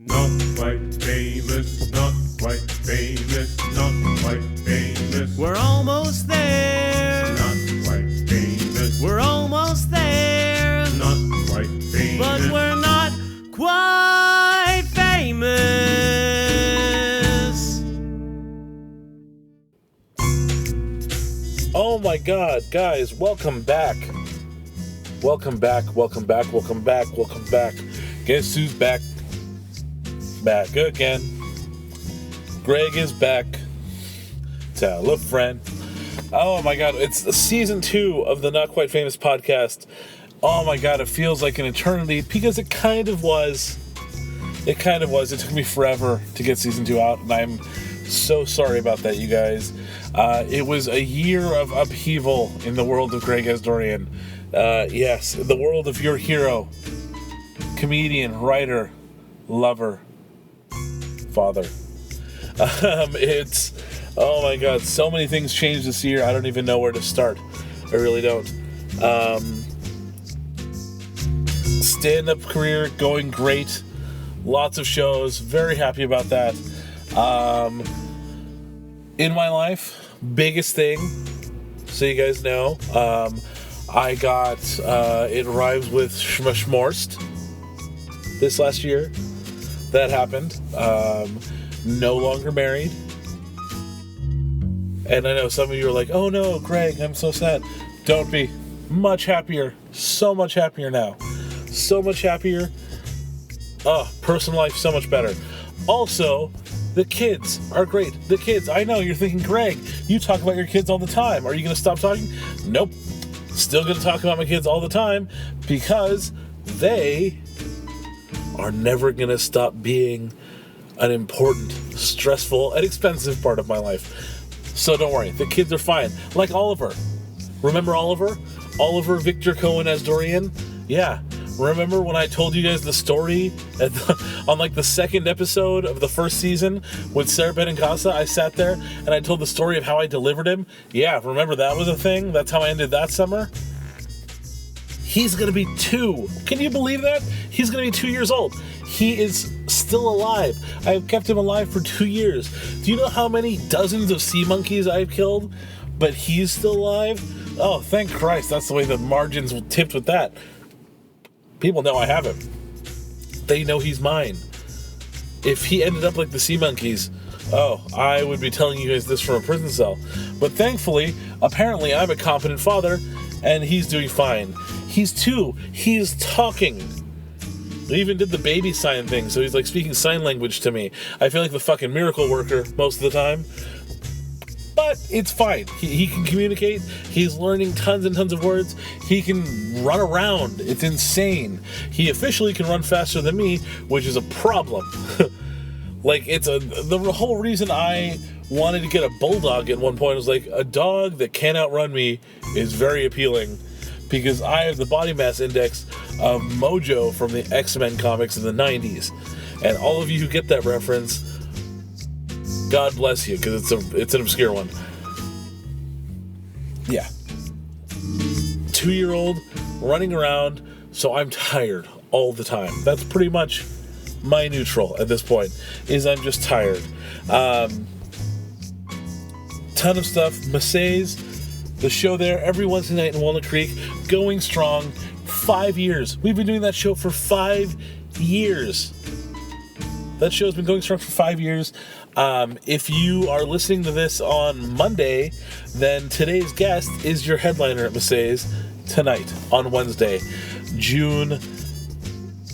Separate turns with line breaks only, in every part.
Not quite famous, not quite famous, not quite famous.
We're almost there.
Not quite famous,
We're almost there.
not quite famous.
But we're not quite famous.
Oh my God, guys, welcome back. Welcome back, welcome back, welcome back, welcome back. Guess who's back? Back again. Greg is back. Tell a friend. Oh my God, it's season 2 of the Not Quite Famous podcast. Oh my God, it feels like an eternity because it kind of was. It kind of was. It took me forever to get season 2 out, and I'm so sorry about that, you guys. It was a year of upheaval in the world of Greg Asdourian. Yes, the world of your hero, comedian, writer, lover, father. It's, oh my God, so many things changed this year. I don't even know where to start. I really don't. Stand-up career going great. Lots of shows. Very happy about that. In my life, biggest thing, so you guys know, I got, it rhymes with schmorst this last year. That happened. No longer married. And I know some of you are like, oh no, Greg, I'm so sad. Don't be. Much happier. So much happier now. So much happier. Personal life so much better. Also, the kids are great. The kids, I know, you're thinking, Greg, you talk about your kids all the time. Are you going to stop talking? Nope. Still going to talk about my kids all the time because they are never going to stop being an important, stressful, and expensive part of my life. So don't worry, the kids are fine. Like Oliver. Remember Oliver? Oliver Victor Cohen Asdourian? Yeah. Remember when I told you guys the story on like the second episode of the first season with Sarah Benincasa? I sat there and I told the story of how I delivered him. Yeah, remember that was a thing? That's how I ended that summer? He's going to be 2. Can you believe that? He's going to be 2 years old. He is still alive. I've kept him alive for 2 years. Do you know how many dozens of sea monkeys I've killed? But he's still alive? Oh, thank Christ. That's the way the margins tipped with that. People know I have him. They know he's mine. If he ended up like the sea monkeys, I would be telling you guys this from a prison cell. But thankfully, apparently I'm a competent father, and he's doing fine. He's 2. He's talking. We even did the baby sign thing, so he's like speaking sign language to me. I feel like the fucking miracle worker most of the time. But it's fine. He can communicate. He's learning tons and tons of words. He can run around. It's insane. He officially can run faster than me, which is a problem. Like, the whole reason I wanted to get a bulldog at one point was like, a dog that can't outrun me is very appealing because I have the body mass index of Mojo from the X-Men comics in the 90s. And all of you who get that reference, God bless you, because it's an obscure one. Yeah. 2-year-old running around, so I'm tired all the time. That's pretty much my neutral at this point, is I'm just tired. Ton of stuff. Massey's, the show there every Wednesday night in Walnut Creek, going strong. 5 years. We've been doing that show for 5 years. That show's been going strong for 5 years. If you are listening to this on Monday, then today's guest is your headliner at Massey's tonight on Wednesday, June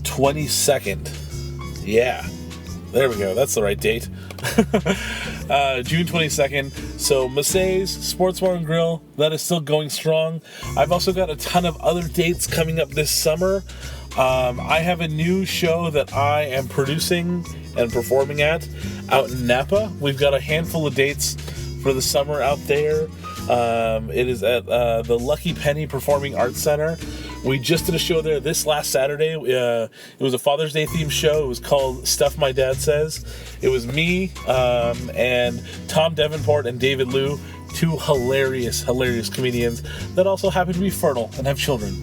22nd. Yeah, there we go. That's the right date. June 22nd. So Massey's Sports Bar and Grill, that is still going strong. I've also got a ton of other dates coming up this summer. I have a new show that I am producing and performing at out in Napa. We've got a handful of dates for the summer out there. It is at the Lucky Penny Performing Arts Center. We just did a show there this last Saturday. It was a Father's Day themed show. It was called Stuff My Dad Says. It was me and Tom Davenport and David Liu, 2 hilarious comedians that also happen to be fertile and have children.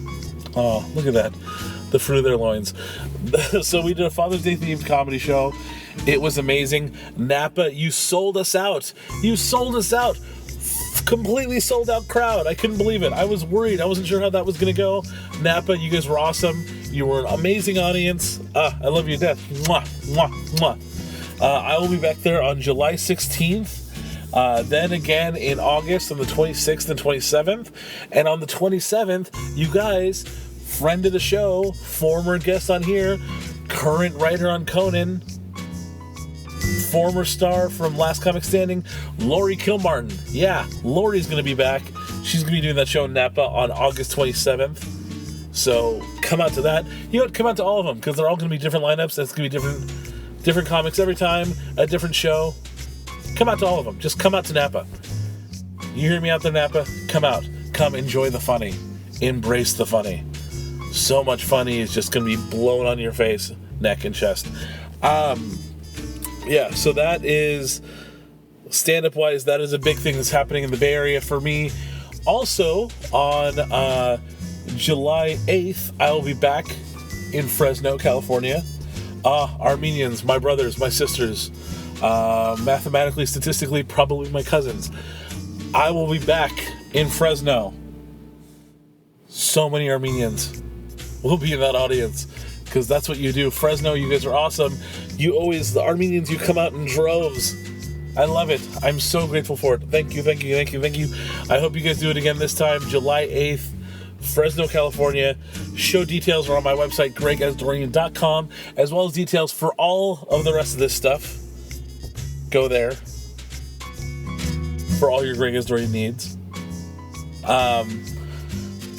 Oh, look at that. the fruit of their loins. So we did a Father's Day themed comedy show. It was amazing. Napa, you sold us out. You sold us out. Completely sold out crowd. I couldn't believe it. I was worried. I wasn't sure how that was going to go. Napa, you guys were awesome. You were an amazing audience. I love you to death. Mwah, mwah, mwah. I will be back there on July 16th. Then again in August on the 26th and 27th. And on the 27th, you guys, friend of the show, former guest on here, current writer on Conan, former star from Last Comic Standing, Lori Kilmartin. Yeah, Lori's going to be back. She's going to be doing that show in Napa on August 27th. So come out to that. You know what? Come out to all of them because they're all going to be different lineups. It's going to be different comics every time, a different show. Come out to all of them. Just come out to Napa. You hear me out there, Napa? Come out. Come enjoy the funny. Embrace the funny. So much funny is just going to be blown on your face, neck, and chest. Yeah, so that is, stand-up wise, that is a big thing that's happening in the Bay Area for me. Also, on July 8th, I will be back in Fresno, California. Armenians, my brothers, my sisters, mathematically, statistically, probably my cousins. I will be back in Fresno. So many Armenians will be in that audience. Because that's what you do. Fresno, you guys are awesome. The Armenians, you come out in droves. I love it. I'm so grateful for it. Thank you. I hope you guys do it again this time, July 8th, Fresno, California. Show details are on my website, gregasdourian.com, as well as details for all of the rest of this stuff. Go there for all your Greg Asdourian needs.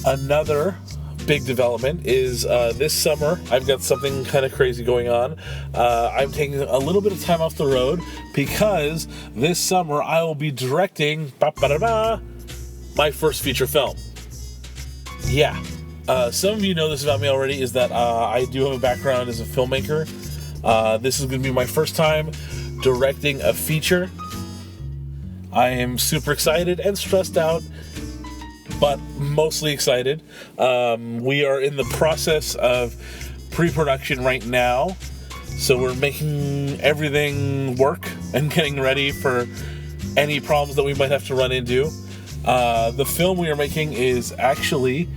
Another big development is this summer I've got something kind of crazy going on. I'm taking a little bit of time off the road because this summer I will be directing my first feature film. Yeah. Some of you know this about me already, is that I do have a background as a filmmaker. This is going to be my first time directing a feature. I am super excited and stressed out, but mostly excited. We are in the process of pre-production right now, so we're making everything work and getting ready for any problems that we might have to run into. The film we are making is actually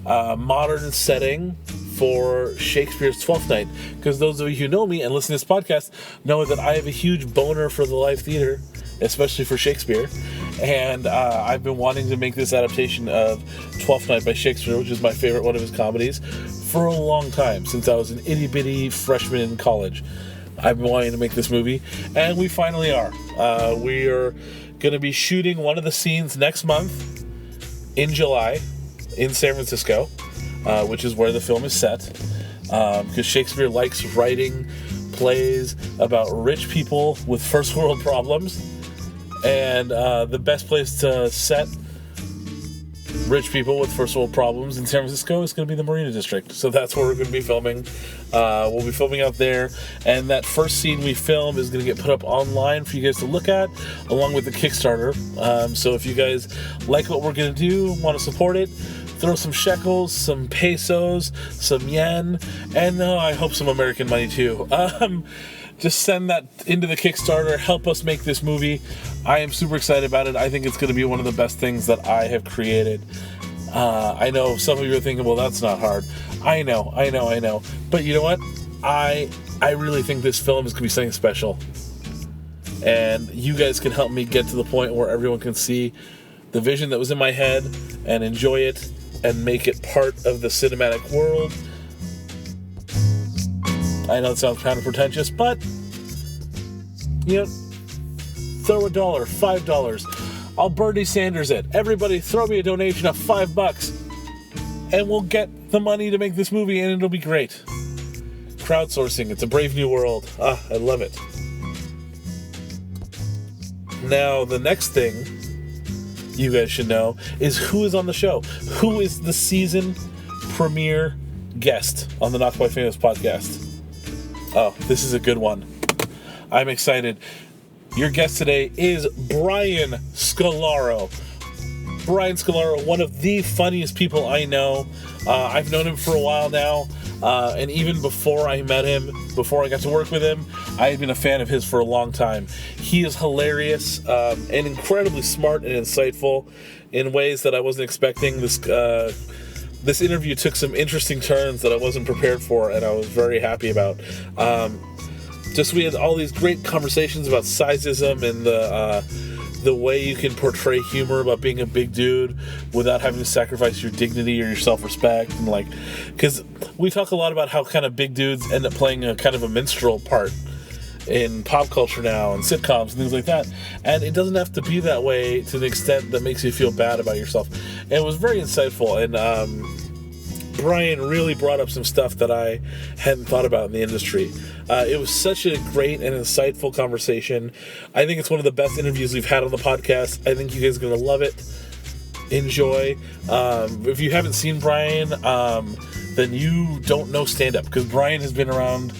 a modern setting for Shakespeare's Twelfth Night, because those of you who know me and listen to this podcast know that I have a huge boner for the live theater, especially for Shakespeare. And I've been wanting to make this adaptation of Twelfth Night by Shakespeare, which is my favorite one of his comedies, for a long time, since I was an itty-bitty freshman in college. I've been wanting to make this movie, and we finally are. We are going to be shooting one of the scenes next month in July in San Francisco, which is where the film is set, because Shakespeare likes writing plays about rich people with first world problems. And the best place to set rich people with first world problems in San Francisco is going to be the Marina District. So that's where we're going to be filming. We'll be filming out there. And that first scene we film is going to get put up online for you guys to look at, along with the Kickstarter. So if you guys like what we're going to do, want to support it, throw some shekels, some pesos, some yen, and I hope some American money too. Just send that into the Kickstarter. Help us make this movie. I am super excited about it. I think it's going to be one of the best things that I have created. I know some of you are thinking, well, that's not hard. I know. But you know what? I really think this film is going to be something special. And you guys can help me get to the point where everyone can see the vision that was in my head and enjoy it and make it part of the cinematic world. I know it sounds kind of pretentious, but, you know, throw $1, $5. I'll Bernie Sanders it. Everybody throw me a donation of $5, and we'll get the money to make this movie, and it'll be great. Crowdsourcing, it's a brave new world. I love it. Now, the next thing you guys should know is who is on the show. Who is the season premiere guest on the Not Quite Famous podcast? Oh, this is a good one. I'm excited. Your guest today is Brian Scolaro. Brian Scolaro, one of the funniest people I know. I've known him for a while now. And even before I met him, before I got to work with him, I had been a fan of his for a long time. He is hilarious and incredibly smart and insightful in ways that I wasn't expecting. This interview took some interesting turns that I wasn't prepared for, and I was very happy about. We had all these great conversations about sizeism and the way you can portray humor about being a big dude without having to sacrifice your dignity or your self-respect, and because we talk a lot about how kind of big dudes end up playing a kind of a minstrel part in pop culture now and sitcoms and things like that, and it doesn't have to be that way to the extent that makes you feel bad about yourself. And it was very insightful, and Brian really brought up some stuff that I hadn't thought about in the industry. It was such a great and insightful conversation. I think it's one of the best interviews we've had on the podcast. I think you guys are going to love it. Enjoy. If you haven't seen Brian, then you don't know stand-up, because Brian has been around.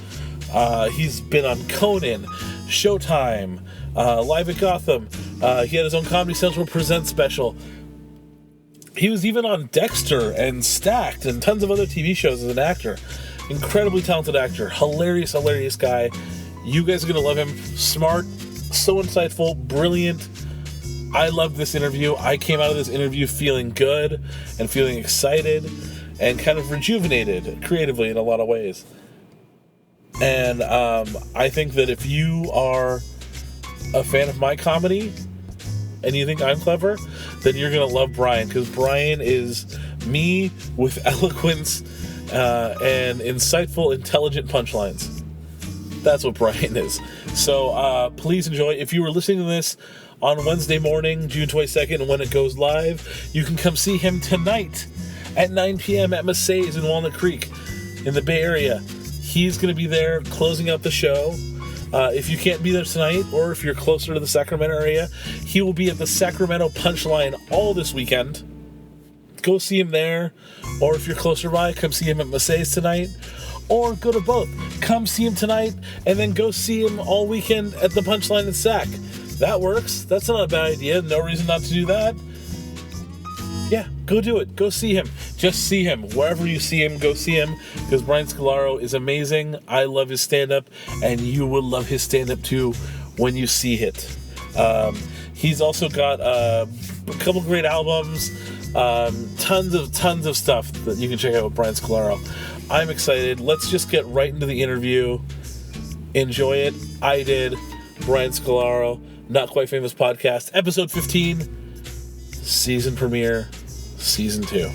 He's been on Conan, Showtime, Live at Gotham. He had his own Comedy Central Presents special. He was even on Dexter and Stacked and tons of other TV shows as an actor. Incredibly talented actor. Hilarious guy. You guys are going to love him. Smart, so insightful, brilliant. I loved this interview. I came out of this interview feeling good and feeling excited and kind of rejuvenated creatively in a lot of ways. And I think that if you are a fan of my comedy and you think I'm clever, then you're going to love Brian, because Brian is me with eloquence and insightful, intelligent punchlines. That's what Brian is. So please enjoy. If you were listening to this on Wednesday morning, June 22nd, when it goes live, you can come see him tonight at 9 p.m. at Massey's in Walnut Creek in the Bay Area. He's going to be there closing out the show. If you can't be there tonight, or if you're closer to the Sacramento area, he will be at the Sacramento Punchline all this weekend. Go see him there. Or if you're closer by, come see him at Massey's tonight. Or go to both. Come see him tonight, and then go see him all weekend at the Punchline in Sac. That works. That's not a bad idea. No reason not to do that. Yeah, go do it. Go see him. Just see him. Wherever you see him, go see him, because Brian Scolaro is amazing. I love his stand-up, and you will love his stand-up too when you see it. He's also got a couple great albums, tons of stuff that you can check out with Brian Scolaro. I'm excited. Let's just get right into the interview. Enjoy it. I did. Brian Scolaro, Not Quite Famous Podcast, episode 15. Season premiere, season 2.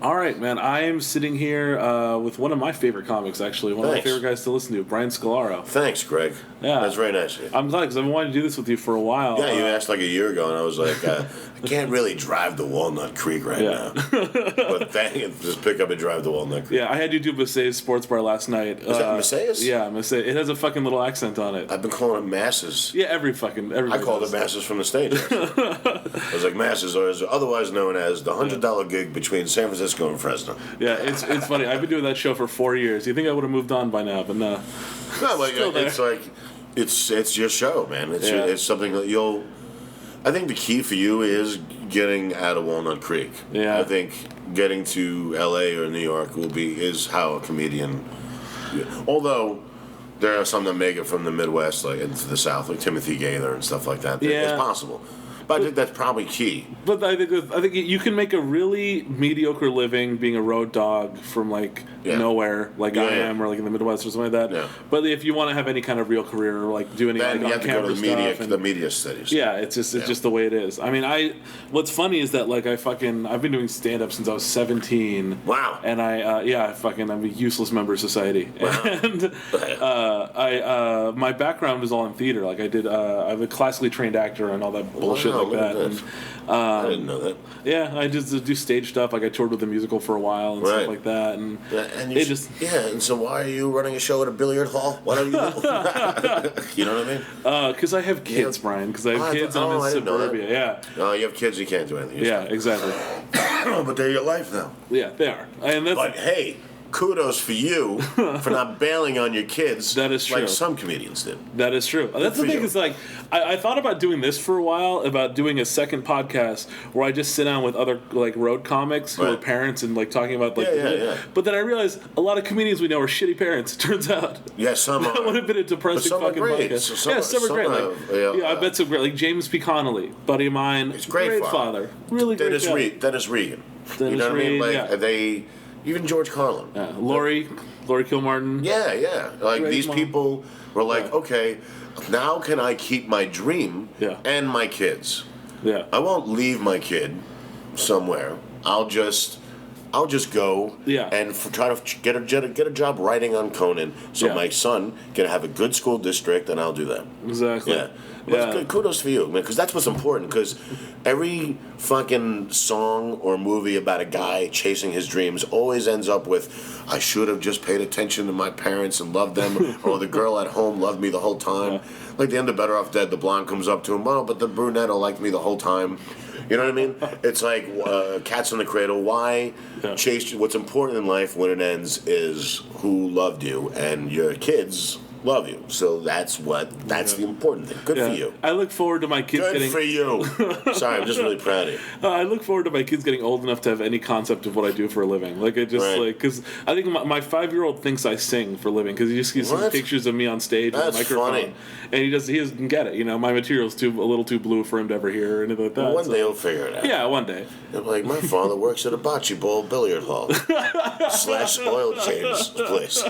All right, man. I am sitting here with one of my favorite comics, actually. One of my favorite guys to listen to, Brian Scolaro.
Thanks, Greg.
Yeah.
That's very nice of you.
I'm glad, because I've been wanting to do this with you for a while.
Yeah, you asked like a year ago, and I was like, I can't really drive to Walnut Creek right now. But dang it, just pick up and drive to Walnut Creek.
Yeah, I had you do Massey's Sports Bar last night.
Is that Massey's?
Yeah, Massey. It has a fucking little accent on it.
I've been calling it Masses.
Yeah, everybody
I called
does.
it Masses from the stage. I was like, Masses, or otherwise known as the $100 gig between San Francisco and Fresno.
Yeah, it's funny. I've been doing that show for 4 years. You think I would have moved on by now, but no.
No, like, it's your show, man. It's something that you'll. I think the key for you is getting out of Walnut Creek.
Yeah.
I think getting to L.A. or New York is how a comedian. Although there are some that make it from the Midwest, like into the South, like Timothy Gaither and stuff like that.
Yeah.
It's possible. But I think that's probably key.
But I think you can make a really mediocre living being a road dog from nowhere, like I am, or like in the Midwest or something like that. Yeah. But if you want to have any kind of real career, or like do any
then you have to go to the media studies.
Yeah, it's just the way it is. I mean, what's funny is that I've been doing stand up since I was 17.
Wow.
And I'm a useless member of society. Wow. And my background is all in theater. Like I'm a classically trained actor and all that bullshit. Like that. And,
I didn't know that.
Yeah, I just do stage stuff. Like I toured with the musical for a while and stuff like that. And
and so why are you running a show at a billiard hall? What are you? You know what I mean?
Because I have kids, Brian. Because I have kids and I'm in suburbia. Yeah.
No, you have kids. You can't do anything.
Yeah, exactly.
But they're your life now.
Yeah, they are.
But hey, kudos for you for not bailing on your kids.
That is true.
Like some comedians did.
That is true. That's the
for
thing
you.
is like I thought about doing this for a while, about doing a second podcast where I just sit down with other like road comics who are
Right.
parents and like talking about like.
Yeah.
But then I realized a lot of comedians we know are shitty parents. It turns out.
Yeah, some
That
are.
would have been a depressing
But some are
fucking
great.
podcast.
So
Some are great. Like,
yeah,
I bet some great. Like James P. Connolly, buddy of mine.
He's a great father.
Really great
Dennis
guy.
Regan. You
Dennis
know what I mean?
Reed,
Like
yeah.
they, even George Carlin.
Lori Kilmartin.
Yeah. Like
Great
these
mom.
people were like,
Yeah.
okay, now can I keep my dream
Yeah.
and my kids?
Yeah.
I won't leave my kid somewhere. I'll just go
Yeah.
and try to get a job writing on Conan, so
Yeah.
my son can have a good school district, and I'll do that.
Exactly.
Yeah. But it's good. Kudos for you, man, because that's what's important. Because every fucking song or movie about a guy chasing his dreams always ends up with, "I should have just paid attention to my parents and loved them," or "the girl at home loved me the whole time."
Yeah.
Like the end of Better Off Dead, the blonde comes up to him, "Oh, but the brunette liked me the whole time." You know what I mean? It's like Cats in the Cradle. Why chase? What's important in life when it ends is who loved you, and your kids love you. So that's the important thing. Good for you.
I look forward to my kids
Good
getting.
for you. Sorry, I'm just really proud of you.
I look forward to my kids getting old enough to have any concept of what I do for a living. Like I just
Right.
like because I think my 5-year-old thinks I sing for a living because he just sees some
What?
pictures of me on stage with a
That's
microphone,
funny.
and he doesn't get it. You know, my material's a little too blue for him to ever hear or anything like that.
One
so-
day he'll figure it out.
Yeah, one day.
Like, my father works at a bocce ball billiard hall / oil change place.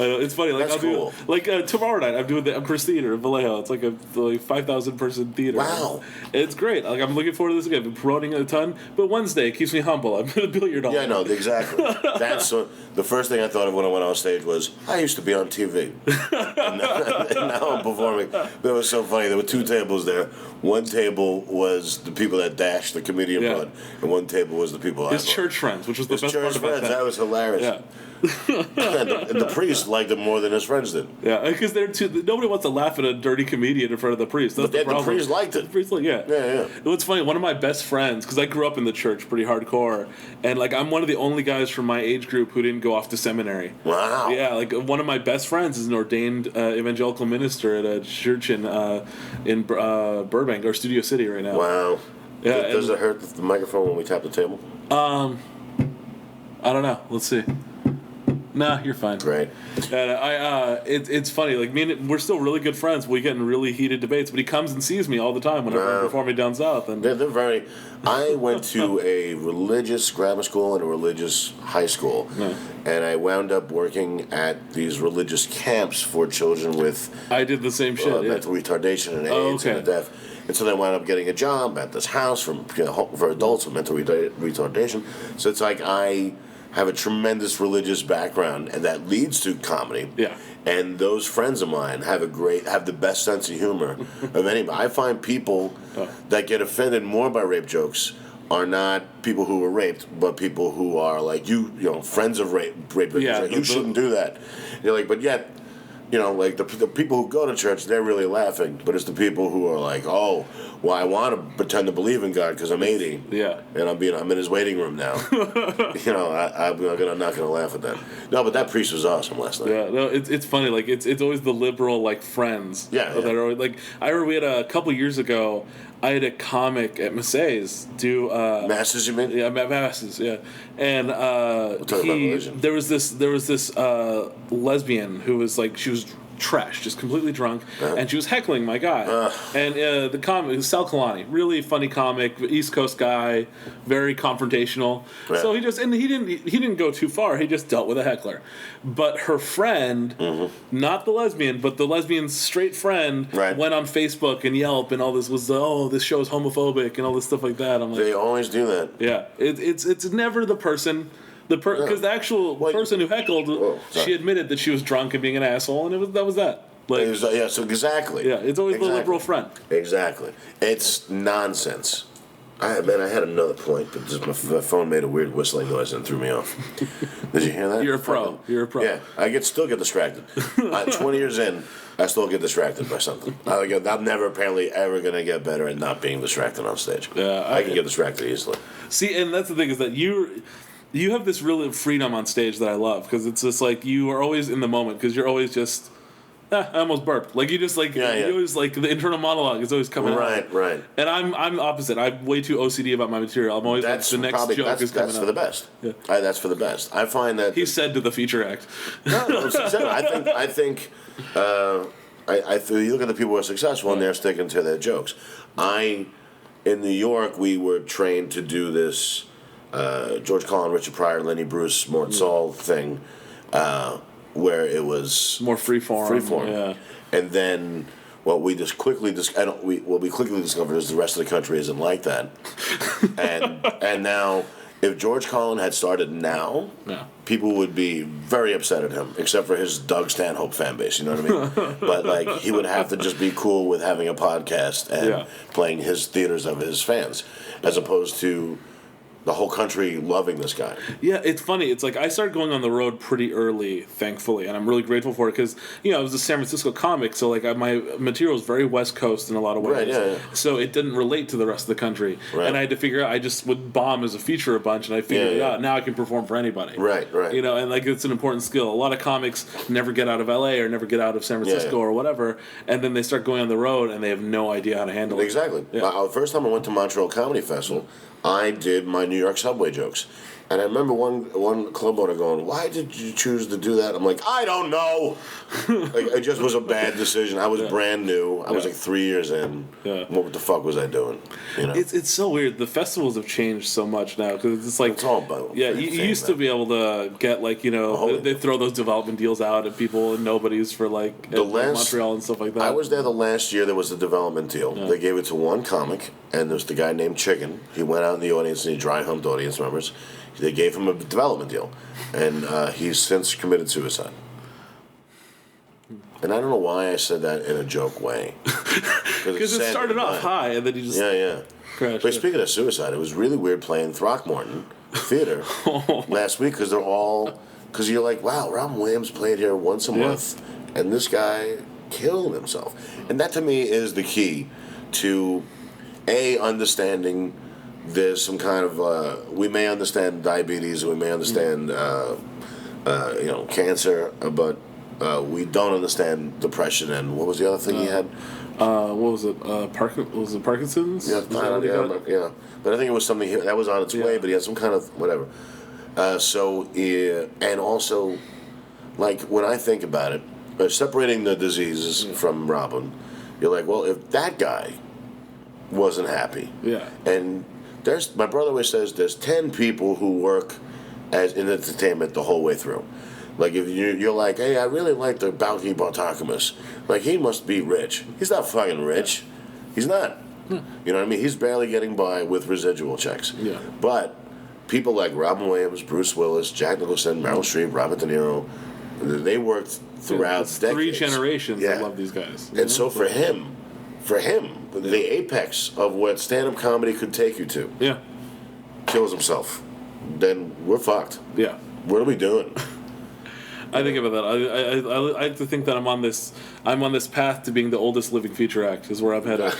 It's funny. Like
That's
I'll do
cool.
like tomorrow night. I'm doing the Empress Theater in Vallejo. It's like a 5,000 person theater.
Wow.
It's great. Like I'm looking forward to this again. I've been promoting it a ton, but Wednesday it keeps me humble. I'm in a billiard hall.
Yeah, no, exactly. That's the first thing I thought of when I went on stage was, I used to be on TV. and now I'm performing. But it was so funny. There were 2 tables there. One table was the people that dashed the comedian
Yeah.
blood, and one table was the people
His
I
church friends, which was the
His
best
church
part about
friends. That was hilarious.
Yeah.
and the priest liked him more than his friends did.
Yeah, because nobody wants to laugh at a dirty comedian in front of the priest. That's
But then
the
the
problem.
priest liked it.
The priest, yeah.
Yeah.
What's funny? One of my best friends, because I grew up in the church pretty hardcore, and like I'm one of the only guys from my age group who didn't go off to seminary.
Wow.
Yeah, like one of my best friends is an ordained evangelical minister at a church in Burbank or Studio City right now.
Wow.
Yeah,
Does it hurt the microphone when we tap the table?
I don't know. Let's see. Nah, you're fine.
Great.
And it's funny. Like me and we're still really good friends. We get in really heated debates, but he comes and sees me all the time whenever I'm performing down south. And
They're very. I went to a religious grammar school and a religious high school, and I wound up working at these religious camps for children with
I did the same shit. Yeah.
mental retardation and
Oh,
AIDS
okay.
and the deaf. And so then I wound up getting a job at this house for adults with mental retardation. So it's like I have a tremendous religious background, and that leads to comedy.
Yeah.
And those friends of mine have the best sense of humor of anybody. I find people that get offended more by rape jokes are not people who were raped, but people who are like friends of rape victims.
Yeah,
Like, you shouldn't do that. You're like, but yet. Like the people who go to church, they're really laughing. But it's the people who are like, oh, well, I want to pretend to believe in God because I'm 80.
Yeah.
And I'm in his waiting room now. I'm not gonna laugh at that. No, but that priest was awesome last night.
Yeah, no, it's funny. Like it's always the liberal like friends.
Yeah,
that are always, like I remember we had a couple years ago. I had a comic at Massey's do
Masses, you mean?
yeah, Masses, yeah, and
talking about religion.
there was this lesbian who was like she was trash, just completely drunk, and she was heckling my guy. And the comic, Sal Kalani, really funny comic, East Coast guy, very confrontational.
Right.
So he didn't go too far. He just dealt with a heckler. But her friend, not the lesbian, but the lesbian's straight friend,
Right.
went on Facebook and Yelp and all this was this show is homophobic and all this stuff like that. I'm like,
They always do that.
yeah, it's never the person. Because the actual person who heckled,
sorry.
she admitted that she was drunk and being an asshole, and that was that. Like,
Yeah, so exactly.
yeah, it's always the liberal friend.
Exactly. It's nonsense. I had another point, but just my phone made a weird whistling noise and threw me off. Did you hear that?
You're a pro. You're a pro.
Yeah, I still get distracted. 20 years in, I still get distracted by something. I'm never apparently ever going to get better at not being distracted on stage.
Yeah,
I can get distracted easily.
See, and that's the thing is that You have this real freedom on stage that I love because it's just like you are always in the moment because you're always just. I almost burped. Like you just like you always like the internal monologue is always coming out.
Right.
And I'm opposite. I'm way too OCD about my material. I'm always like the next joke is coming
that's
out.
for the best.
Yeah.
That's for the best. I find that
He said to the feature act.
No, I think you look at the people who are successful and they're sticking to their jokes. In New York, we were trained to do this George Carlin, Richard Pryor, Lenny Bruce, Mort Saul thing, where it was
more freeform. Yeah.
And then what we just quickly discovered is the rest of the country isn't like that. and now, if George Carlin had started now, people would be very upset at him, except for his Doug Stanhope fan base. You know what I mean? But like, he would have to just be cool with having a podcast and playing his theaters of his fans, as opposed to the whole country loving this guy.
Yeah, it's funny. It's like I started going on the road pretty early, thankfully, and I'm really grateful for it because I was a San Francisco comic, so like my material was very West Coast in a lot of ways.
Right, yeah.
So it didn't relate to the rest of the country, and I had to figure out. I just would bomb as a feature a bunch, and I figured it out. Now I can perform for anybody.
Right.
And like it's an important skill. A lot of comics never get out of LA or never get out of San Francisco or whatever, and then they start going on the road and they have no idea how to handle it.
Exactly. The first time I went to Montreal Comedy Festival, I did my New York subway jokes. And I remember one club owner going, "Why did you choose to do that?" I'm like, "I don't know." Like, it just was a bad decision. I was brand new. I was like 3 years in. Yeah. What the fuck was I doing? You know?
It's so weird. The festivals have changed so much now because it's like
it's all about
you used to be able to get like they throw those development deals out at people and nobody's for like Montreal and stuff like that.
I was there the last year there was a development deal. They gave it to one comic, and there's the guy named Chicken. He went out in the audience and he dry humped audience members. They gave him a development deal, and he's since committed suicide. And I don't know why I said that in a joke way.
Because it started off high, and then you just crashed.
But speaking of suicide, it was really weird playing Throckmorton Theater last week because you're like, wow, Robin Williams played here once a month, and this guy killed himself. And that to me is the key to understanding. There's some kind of we may understand diabetes, we may understand cancer, but we don't understand depression. And what was the other thing he had?
What was it? Was it Parkinson's?
Yeah, but I think it was something that was on its way. But he had some kind of whatever. And also, like when I think about it, separating the diseases from Robin, you're like, well, if that guy wasn't happy, and my brother always says there's 10 people who work as in entertainment the whole way through. Like if you're like, hey, I really like the Balky Bartokomous. Like he must be rich. He's not fucking rich. He's not. You know what I mean? He's barely getting by with residual checks.
Yeah.
But people like Robin Williams, Bruce Willis, Jack Nicholson, Meryl Streep, Robert De Niro, they worked throughout decades.
3 generations. I love these guys.
And so for him, the apex of what stand-up comedy could take you to, kills himself, then we're fucked.
Yeah.
What are we doing?
I think about that. I like to think that I'm on this path to being the oldest living feature act is where I'm headed.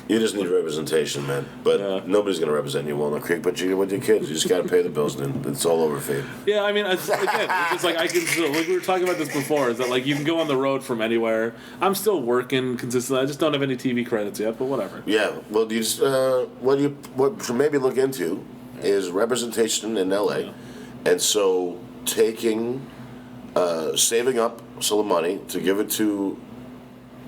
You just need representation, man. But nobody's going to represent you in Walnut Creek but you with your kids. You just got to pay the bills and it's all over for you.
Yeah, I mean, again, it's just like I can still, like we were talking about this before, is that like you can go on the road from anywhere. I'm still working consistently. I just don't have any TV credits yet, but whatever.
Yeah, well, you just, what you should maybe look into is representation in LA. And so saving up some money to give it to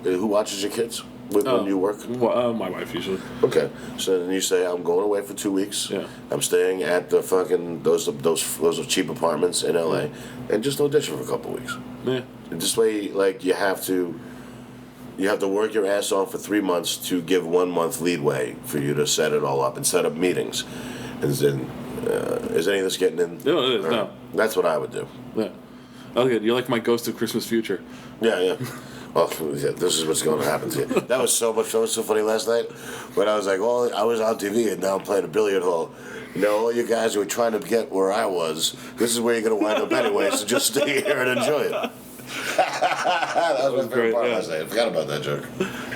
who watches your kids when you work?
My wife usually.
Okay, so then you say I'm going away for 2 weeks. Yeah. I'm staying at the fucking those cheap apartments in LA, and just audition for a couple weeks.
Yeah.
And this way, like you have to work your ass off for 3 months to give 1 month leadway for you to set it all up and set up meetings. And then, is any of this getting in?
No, it is. No.
That's what I would do.
Yeah. Oh, good. You're like my Ghost of Christmas Future.
Yeah. Well, this is what's going to happen to you. That was so funny last night when I was like, well, I was on TV and now I'm playing a billiard hall. You know, all you guys who are trying to get where I was, this is where you're going to wind up anyway, so just stay here and enjoy it. That was my favorite part last night. I forgot about that joke.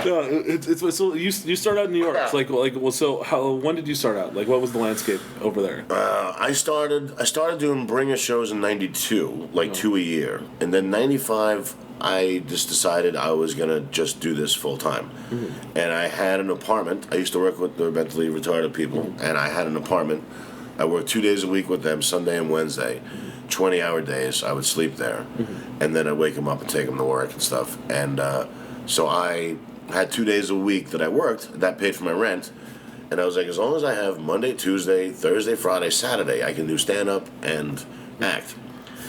No, it's so you start out in New York. It's like well, so when did you start out? Like, what was the landscape over there?
I started doing bringer shows in '92, like 2 a year, and then '95. I just decided I was gonna just do this full time, and I had an apartment. I used to work with the mentally retarded people, and I had an apartment. I worked 2 days a week with them, Sunday and Wednesday, 20-hour days. I would sleep there, and then I'd wake them up and take them to work and stuff. And so I had 2 days a week that I worked. That paid for my rent, and I was like, as long as I have Monday, Tuesday, Thursday, Friday, Saturday, I can do stand up and act.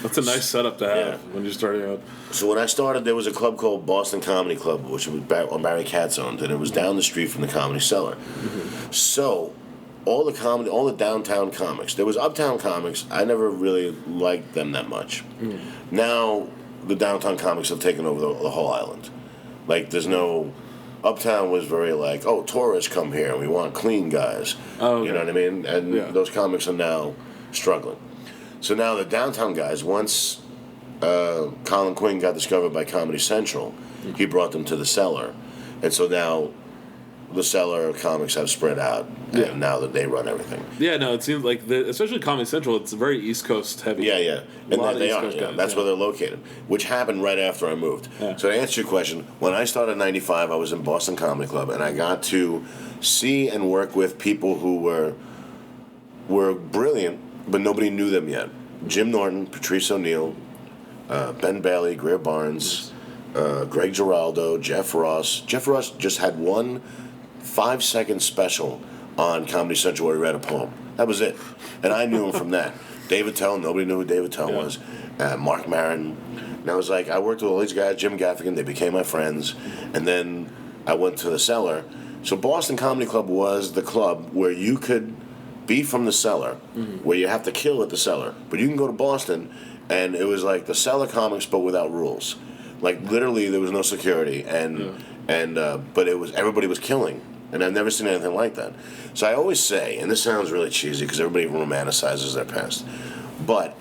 That's a nice setup to have when you're starting out.
So when I started, there was a club called Boston Comedy Club, which was Barry Katz owned, and it was down the street from the Comedy Cellar. So all the downtown comics, there was uptown comics. I never really liked them that much. Now the downtown comics have taken over the whole island. Like there's no. Uptown was very like, oh, tourists come here and we want clean guys. Oh, okay. You know what I mean? And those comics are now struggling. So now the downtown guys, once Colin Quinn got discovered by Comedy Central, he brought them to the Cellar. And so now the Cellar comics have spread out, and now that they run everything.
Yeah, no, it seems like, especially Comedy Central, it's very East Coast heavy.
Yeah. And they are. Guys, that's where they're located, which happened right after I moved. Yeah. So to answer your question, when I started in '95, I was in Boston Comedy Club, and I got to see and work with people who were brilliant, but nobody knew them yet. Jim Norton, Patrice O'Neill, Ben Bailey, Greer Barnes, Greg Giraldo, Jeff Ross. Jeff Ross just had one 5-second special on Comedy Central where he read a poem. That was it. And I knew him from that. David Tell, nobody knew who David Tell was. Mark Maron. And I was like, I worked with all these guys, Jim Gaffigan, they became my friends. And then I went to the Cellar. So Boston Comedy Club was the club where you could be from the Cellar, where you have to kill at the Cellar. But you can go to Boston, and it was like the Cellar comics, but without rules. Like literally, there was no security, but it was everybody was killing, and I've never seen anything like that. So I always say, and this sounds really cheesy because everybody romanticizes their past, but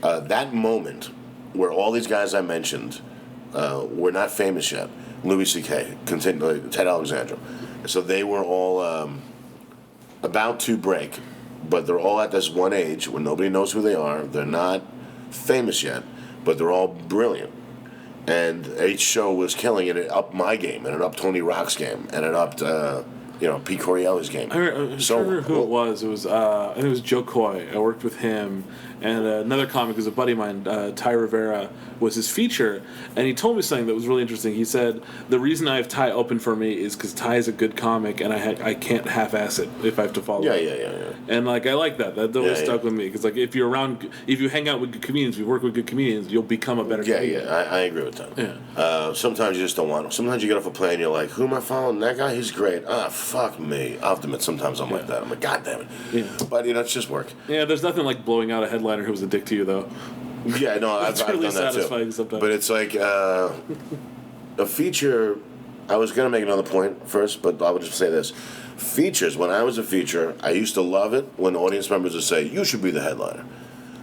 that moment where all these guys I mentioned were not famous yet, Louis C.K., Ted Alexandra, so they were all about to break, but they're all at this one age when nobody knows who they are. They're not famous yet, but they're all brilliant. And each show was killing it. It upped my game, and it upped Tony Rock's game, and it upped Pete Corielli's game.
I remember who it was. It was I think it was Joe Coy. I worked with him, and another comic was a buddy of mine, Ty Rivera, was his feature, and he told me something that was really interesting. He said, the reason I have Ty open for me is because Ty is a good comic, and I can't half-ass it if I have to follow him. Yeah. And like I like that. That always stuck with me, because like if you hang out with good comedians, if you work with good comedians, you'll become a better comedian.
I agree with that. Yeah. Sometimes you just don't want to. Sometimes you get off a plane and you're like, who am I following? That guy, he's great. Fuck me. I'll have to admit, sometimes I'm like that. I'm like, God damn it. Yeah. But, it's just work.
Yeah, there's nothing like blowing out a headliner who was a dick to you, though.
Yeah, no, I've
really
done that
satisfying
too.
Sometimes.
But it's like a feature. I was going to make another point first, but I would just say this. Features, when I was a feature, I used to love it when audience members would say, you should be the headliner.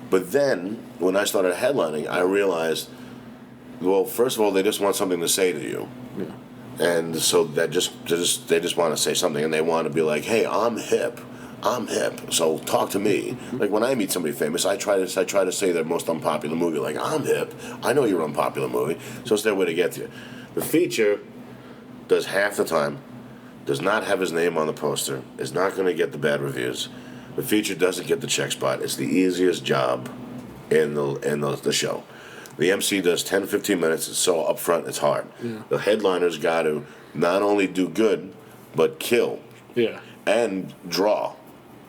But then, when I started headlining, I realized, well, first of all, they just want something to say to you. Yeah. And so they just want to say something, and they want to be like, hey, I'm hip, so talk to me. Like when I meet somebody famous, I try to say their most unpopular movie, like, I'm hip, I know your unpopular movie, so it's their way to get to you. The feature does half the time, does not have his name on the poster, is not going to get the bad reviews. The feature doesn't get the check spot. It's the easiest job in the show. The MC does 10, 15 minutes. It's so upfront, it's hard. Yeah. The headliner's got to not only do good, but kill. Yeah. And draw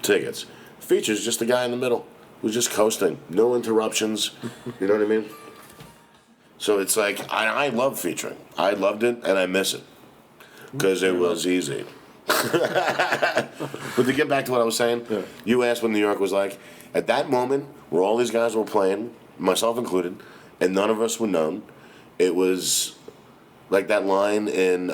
tickets. Feature's just the guy in the middle who's just coasting. No interruptions. You know what I mean? So it's like, I love featuring. I loved it, and I miss it. Because it was easy. But to get back to what I was saying, you asked what New York was like. At that moment, where all these guys were playing, myself included, and none of us were known, it was like that line in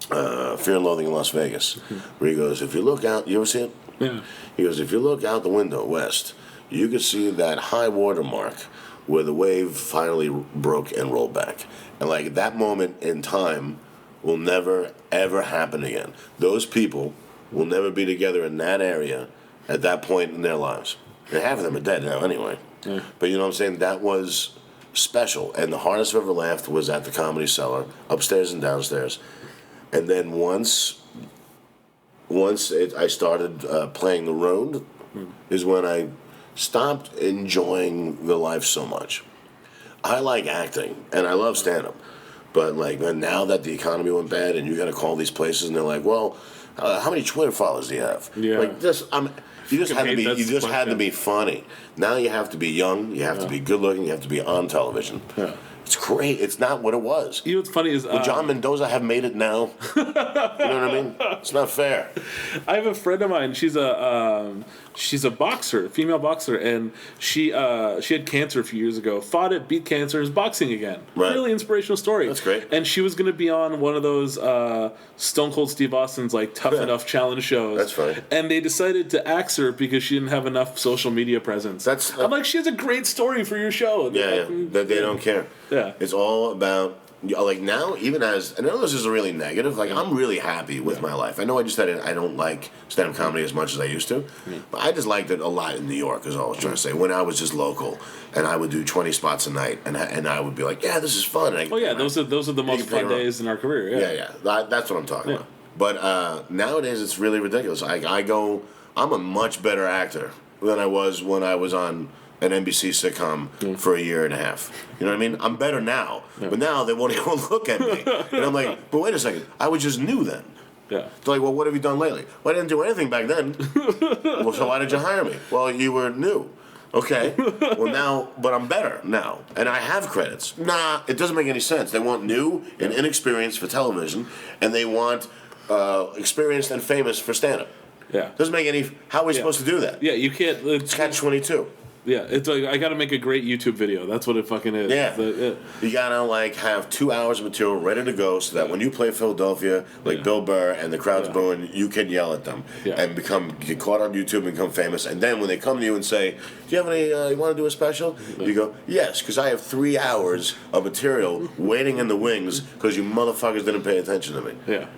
Fear and Loathing in Las Vegas, where he goes, if you look out, you ever see it? Yeah. He goes, if you look out the window west, you can see that high water mark where the wave finally broke and rolled back. And like that moment in time will never, ever happen again. Those people will never be together in that area at that point in their lives. And half of them are dead now anyway.
Yeah.
But you know what I'm saying? That was special. And the hardest I've ever laughed was at the Comedy Cellar, upstairs and downstairs. And then once I started playing the road, is when I stopped enjoying the life so much. I like acting, and I love stand-up. But like now that the economy went bad, and you got to call these places, and they're like, "Well, how many Twitter followers do you have?"
Yeah.
Like this, you just had to be. You just had to be funny. Now you have to be young. You have to be good-looking. You have to be on television.
Yeah.
It's great. It's not what it was.
You know what's funny is
Would John Mendoza have made it now? You know what I mean? It's not fair.
I have a friend of mine. She's a boxer, female boxer, and she had cancer a few years ago. Fought it, beat cancer, is boxing again.
Right.
Really inspirational story.
That's great.
And she was going to be on one of those Stone Cold Steve Austin's like Tough Enough challenge shows.
That's funny.
And they decided to axe her because she didn't have enough social media presence. I'm like, she has a great story for your show.
Yeah. They don't care.
Yeah.
It's all about, like now, even as, and I know this is really negative, like I'm really happy with my life. I know I just said I don't like stand-up comedy as much as I used to, but I just liked it a lot in New York, is all I was trying to say. When I was just local, and I would do 20 spots a night, and I would be like, yeah, this is fun.
Oh yeah, those are the most fun days in our career.
Yeah. That's what I'm talking about. But nowadays, it's really ridiculous. I'm a much better actor than I was when I was on an NBC sitcom for a year and a half. You know what I mean? I'm better now. But now they won't even look at me. And I'm like, but wait a second. I was just new then.
Yeah.
They're like, well, what have you done lately? Well, I didn't do anything back then. Well, so why did you hire me? Well, you were new. Okay. Well, now, but I'm better now. And I have credits. Nah, it doesn't make any sense. They want new and inexperienced for television, and they want experienced and famous for stand-up.
Yeah.
Doesn't make any... How are we supposed to do that?
Yeah, you can't...
It's catch-22.
Yeah, it's like, I got to make a great YouTube video. That's what it fucking is.
Yeah. You got to, like, have 2 hours of material ready to go so that when you play Philadelphia, like Bill Burr, and the crowd's booing, you can yell at them and get caught on YouTube and become famous. And then when they come to you and say, do you have any, you want to do a special? You go, yes, because I have 3 hours of material waiting in the wings because you motherfuckers didn't pay attention to me.
Yeah.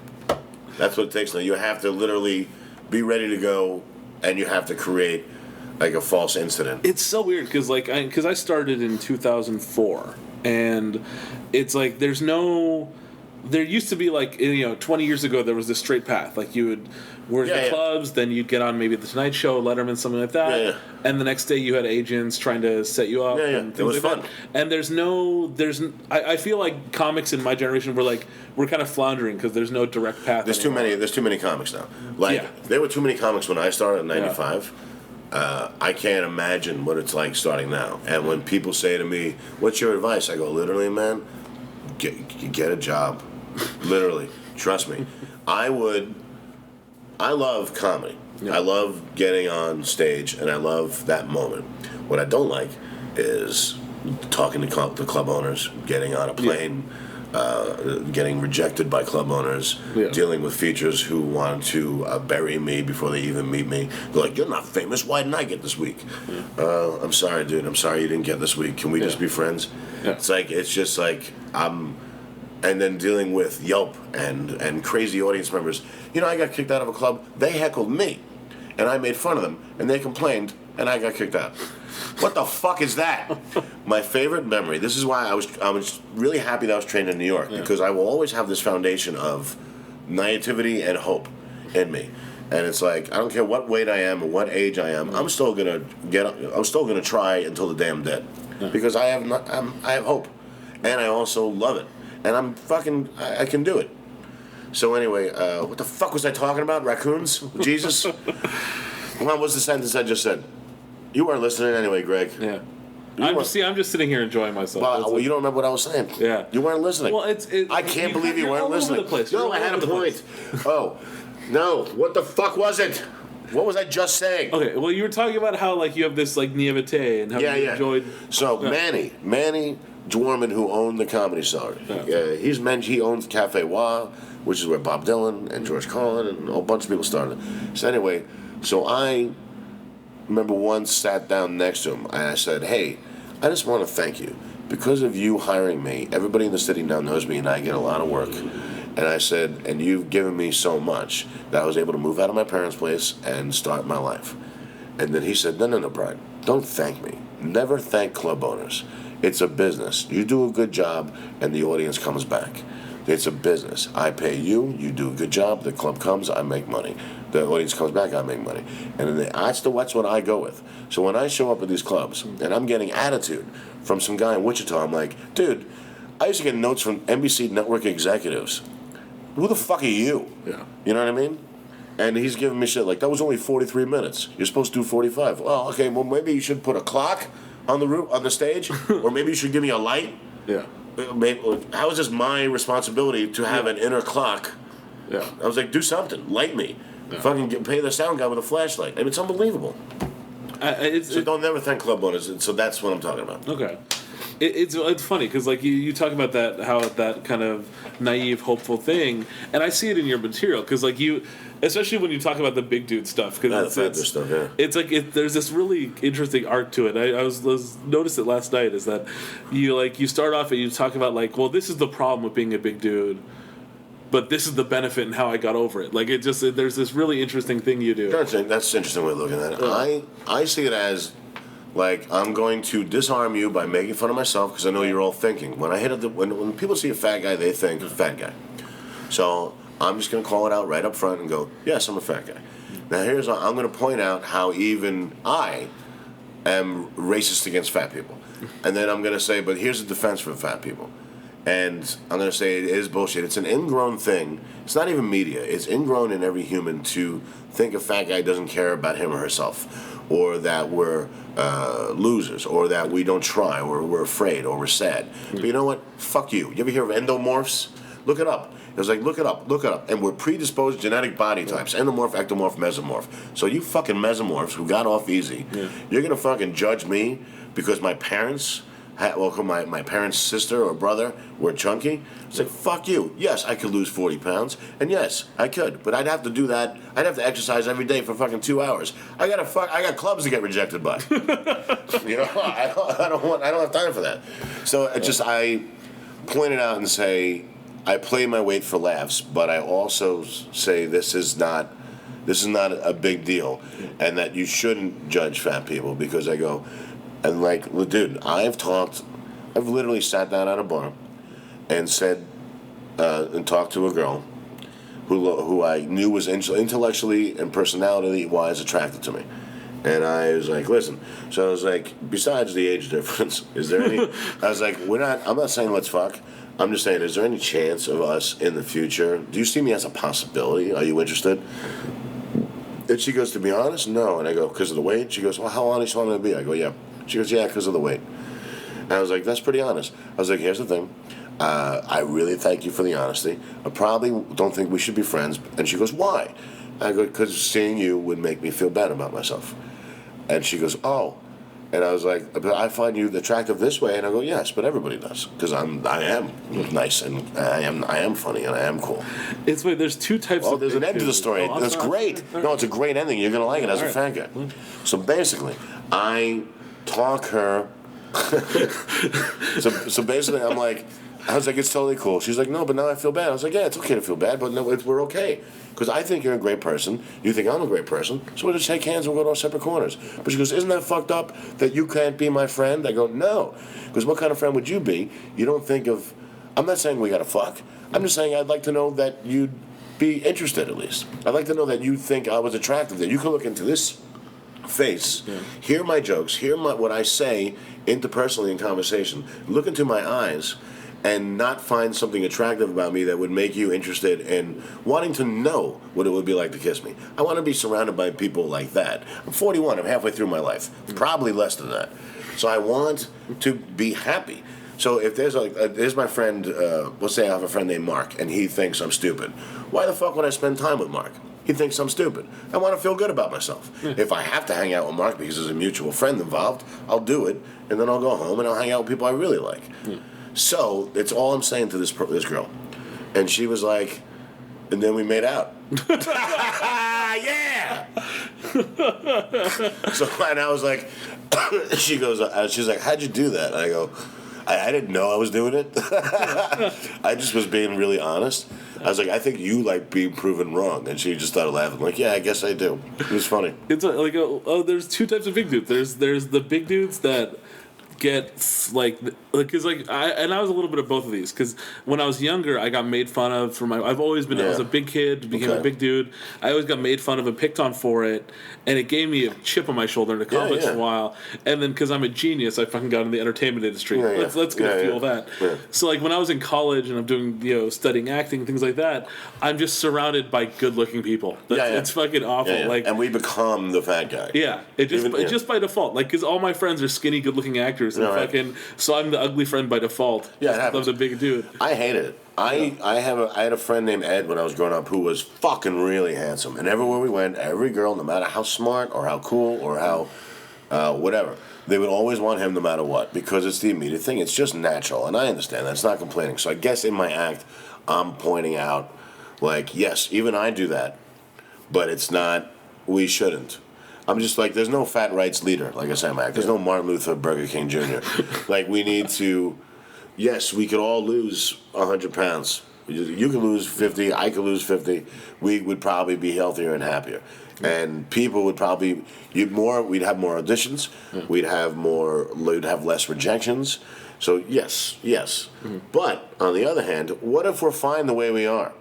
That's what it takes now. You have to literally be ready to go, and you have to create like a false incident.
It's so weird because I started in 2004, and it's like there used to be like 20 years ago there was this straight path, like you would work the clubs, then you'd get on maybe the Tonight Show, Letterman, something like that, and the next day you had agents trying to set you up. And things
it was
like
fun.
That. And I feel like comics in my generation we're kind of floundering because there's no direct path.
There's too many comics now. Like there were too many comics when I started in '95. I can't imagine what it's like starting now. And when people say to me, "What's your advice?" I go, "Literally, man, get a job. Literally, trust me. I love comedy. I love getting on stage, and I love that moment. What I don't like is talking to club owners, getting on a plane." Getting rejected by club owners, dealing with features who want to bury me before they even meet me. They're like, "You're not famous. Why didn't I get this week?" I'm sorry, dude. I'm sorry you didn't get this week. Can we just be friends? It's just like I'm. And then dealing with Yelp and crazy audience members. I got kicked out of a club. They heckled me, and I made fun of them, and they complained, and I got kicked out. What the fuck is that? My favorite memory. This is why I was really happy that I was trained in New York, because I will always have this foundation of naivety and hope in me. And it's like, I don't care what weight I am or what age I am, I'm still gonna try until the day I'm dead, because I have hope, and I also love it, and I can do it. So anyway, what the fuck was I talking about? Raccoons? Jesus? What was the sentence I just said? You weren't listening anyway, Greg.
Yeah. I'm just sitting here enjoying myself.
Well, you don't remember what I was saying.
Yeah.
You weren't listening.
Well,
I can't believe you weren't listening.
All over the place.
No, I had a point. Oh, no. What the fuck was it? What was I just saying?
Okay, well, you were talking about how you have this naivete and how you enjoyed.
So Manny Dwarman, who owned the Comedy Cellar, he owns Cafe Wah, which is where Bob Dylan and George Carlin and a whole bunch of people started. So anyway, I remember once sat down next to him and I said, "Hey, I just want to thank you. Because of you hiring me, everybody in the city now knows me and I get a lot of work. And I said, and you've given me so much that I was able to move out of my parents' place and start my life. And then he said, no, Brian, don't thank me. Never thank club owners. It's a business. You do a good job, and the audience comes back. It's a business. I pay you, you do a good job, the club comes, I make money. The audience comes back, I make money. And that's what I go with. So when I show up at these clubs, and I'm getting attitude from some guy in Wichita, I'm like, dude, I used to get notes from NBC network executives. Who the fuck are you?
Yeah.
You know what I mean? And he's giving me shit like, that was only 43 minutes. You're supposed to do 45. Well, okay, well, maybe you should put a clock on the stage, or maybe you should give me a light.
Yeah.
How is this my responsibility to have an inner clock?
Yeah.
I was like, do something. Light me. Yeah. Fucking pay the sound guy with a flashlight. I mean, it's unbelievable. So don't never thank club owners. So that's what I'm talking about.
Okay. It's funny because like you talk about that, how that kind of naive, hopeful thing, and I see it in your material because like you, especially when you talk about the big dude stuff, because
stuff, yeah.
It's like there's this really interesting arc to it. I was noticed it last night is that you start off and you talk about like, well, this is the problem with being a big dude, but this is the benefit and how I got over it. Like there's this really interesting thing you do.
That's an interesting way of looking at it. I see it as like, I'm going to disarm you by making fun of myself because I know you're all thinking. When people see a fat guy, they think fat guy. So I'm just going to call it out right up front and go, yes, I'm a fat guy. Now I'm going to point out how even I am racist against fat people. And then I'm going to say, but here's a defense for fat people. And I'm going to say it is bullshit. It's an ingrown thing. It's not even media. It's ingrown in every human to think a fat guy doesn't care about him or herself, or that we're losers, or that we don't try, or we're afraid, or we're sad. But you know what? Fuck you. You ever hear of endomorphs? Look it up. It was like, look it up. And we're predisposed genetic body types. Endomorph, ectomorph, mesomorph. So you fucking mesomorphs who got off easy, you're going to fucking judge me because my parents... my parents' sister or brother were chunky. It's like, fuck you. Yes, I could lose 40 pounds, and yes, I could, but I'd have to do that. I'd have to exercise every day for fucking 2 hours. I got clubs to get rejected by. I don't have time for that. So I point it out and say, I play my weight for laughs, but I also say this is not a big deal, and that you shouldn't judge fat people because I go. And like, dude, I've literally sat down at a bar and said, and talked to a girl who I knew was intellectually and personality-wise attracted to me. And I was like, listen. So I was like, besides the age difference, is there any... I was like, I'm not saying let's fuck. I'm just saying, is there any chance of us in the future? Do you see me as a possibility? Are you interested? And she goes, to be honest, no. And I go, because of the weight? She goes, well, how honest do you want me to be? I go, yeah. She goes, yeah, because of the weight. And I was like, that's pretty honest. I was like, here's the thing. I really thank you for the honesty. I probably don't think we should be friends. And she goes, why? I go, because seeing you would make me feel bad about myself. And she goes, oh. And I was like, but I find you attractive this way. And I go, yes, but everybody does. Because I am nice, and I am funny, and I am cool.
It's weird. There's two types of...
Oh, there's an end to the story. That's great. No, it's a great ending. You're going to like it as a fat guy. So basically, I talk her... so basically, I was like, it's totally cool. She's like, no, but now I feel bad. I was like, yeah, it's okay to feel bad, but no, we're okay. Because I think you're a great person. You think I'm a great person. So we'll just shake hands and we'll go to our separate corners. But she goes, isn't that fucked up that you can't be my friend? I go, no. Because what kind of friend would you be? You don't think of... I'm not saying we got to fuck. I'm just saying I'd like to know that you'd be interested at least. I'd like to know that you think I was attractive, that you can look into this face, hear my jokes, hear what I say interpersonally in conversation, look into my eyes, and not find something attractive about me that would make you interested in wanting to know what it would be like to kiss me. I want to be surrounded by people like that. I'm 41. I'm halfway through my life. Probably less than that. So I want to be happy. So if there's my friend, let's say I have a friend named Mark, and he thinks I'm stupid. Why the fuck would I spend time with Mark? He thinks I'm stupid. I want to feel good about myself. If I have to hang out with Mark because there's a mutual friend involved, I'll do it, and then I'll go home and I'll hang out with people I really like. So it's all I'm saying to this girl. And she was like, and then we made out. Yeah! And I was like, she's like, how'd you do that? And I go, I didn't know I was doing it. I just was being really honest. I was like, I think you like being proven wrong, and she just started laughing. Like, yeah, I guess I do. It was funny.
It's there's two types of big dudes. There's the big dudes that get because I was a little bit of both of these because when I was younger I got made fun of for I've always been I was a big kid, became a big dude. I always got made fun of and picked on for it, and it gave me a chip on my shoulder into college for a while. And then because I'm a genius, I fucking got in the entertainment industry. Let's go fuel that. So like when I was in college and I'm doing studying acting and things like that, I'm just surrounded by good looking people. It's fucking awful. Like,
and we become the fat guy.
Yeah, just by default. Like because all my friends are skinny, good looking actors. And so I'm the ugly friend by default.
Yeah, it happens.
I'm the big dude.
I hated it. I had a friend named Ed when I was growing up who was fucking really handsome, and everywhere we went, every girl, no matter how smart or how cool or how whatever, they would always want him no matter what because it's the immediate thing. It's just natural, and I understand that. It's not complaining. So I guess in my act, I'm pointing out, like, yes, even I do that, but it's not. We shouldn't. I'm just like, there's no fat rights leader, like I said, Mac. There's no Martin Luther Burger King Jr. Like, we need to, yes, we could all lose 100 pounds. You could lose 50, I could lose 50. We would probably be healthier and happier. And people would probably, we'd have more auditions, we'd have less rejections. So, yes. But, on the other hand, what if we're fine the way we are?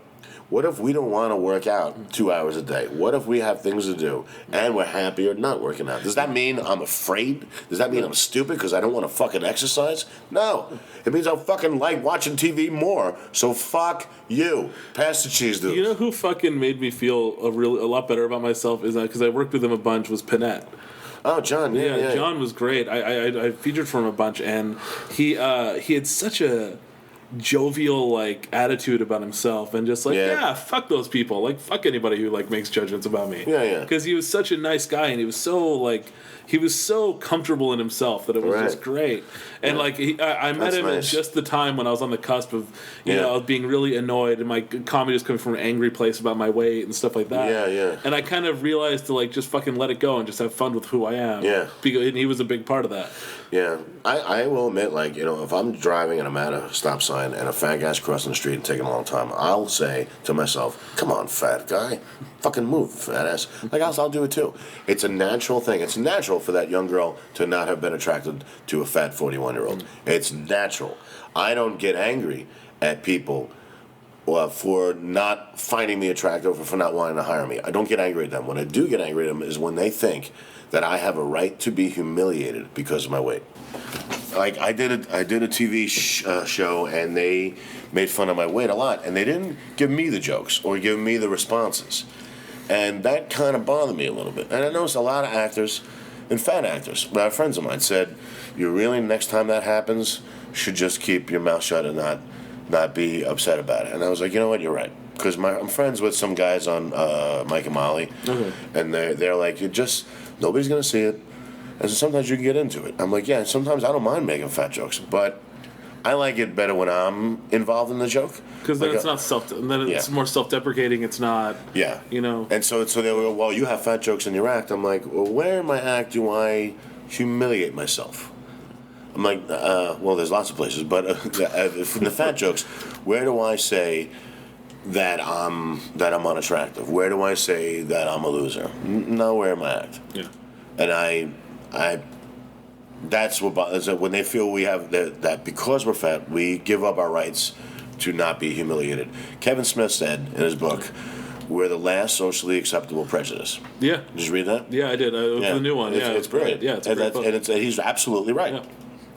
What if we don't want to work out 2 hours a day? What if we have things to do and we're happier not working out? Does that mean I'm afraid? Does that mean I'm stupid because I don't want to fucking exercise? No. It means I fucking like watching TV more, so fuck you. Pass the cheese, dude.
You know who fucking made me feel a lot better about myself is that because I worked with him a bunch was Panette.
Oh, John, yeah.
John was great. I featured for him a bunch, and he had such a jovial like attitude about himself and just like fuck those people, like fuck anybody who like makes judgments about me, because he was such a nice guy and he was so comfortable in himself that it was just great. And like I met him at just the time when I was on the cusp of of being really annoyed and my comedy was coming from an angry place about my weight and stuff like that. And I kind of realized to like just fucking let it go and just have fun with who I am. And he was a big part of that.
I will admit, like, if I'm driving and I'm at a stop sign and a fat guy's crossing the street and taking a long time, I'll say to myself, come on, fat guy, fucking move, fat ass. Like, I'll do it too. It's a natural thing. It's natural for that young girl to not have been attracted to a fat 41-year-old. It's natural. I don't get angry at people for not finding me attractive or for not wanting to hire me. I don't get angry at them. When I do get angry at them is when they think that I have a right to be humiliated because of my weight. Like I did a TV show and they made fun of my weight a lot, and they didn't give me the jokes or give me the responses, and that kind of bothered me a little bit. And I noticed a lot of actors and fat actors, friends of mine, said, "You really next time that happens should just keep your mouth shut and not be upset about it." And I was like, you know what, you're right. Because I'm friends with some guys on Mike and Molly, and they're like, nobody's going to see it, and so sometimes you can get into it. I'm like, yeah, sometimes I don't mind making fat jokes, but I like it better when I'm involved in the joke.
Because then it's not it's more self-deprecating, it's not,
And so they go, well, you have fat jokes in your act. I'm like, well, where in my act do I humiliate myself? I'm like, well, there's lots of places, but in the fat jokes, where do I say that I'm unattractive? Where do I say that I'm a loser? Nowhere in my act. And I that's what bothers when they feel we have that because we're fat, we give up our rights to not be humiliated. Kevin Smith said in his book, we're the last socially acceptable prejudice.
Yeah.
Did you read that?
Yeah, I did. The new one.
It's brilliant.
Yeah, it's a great book.
And he's absolutely right. Yeah.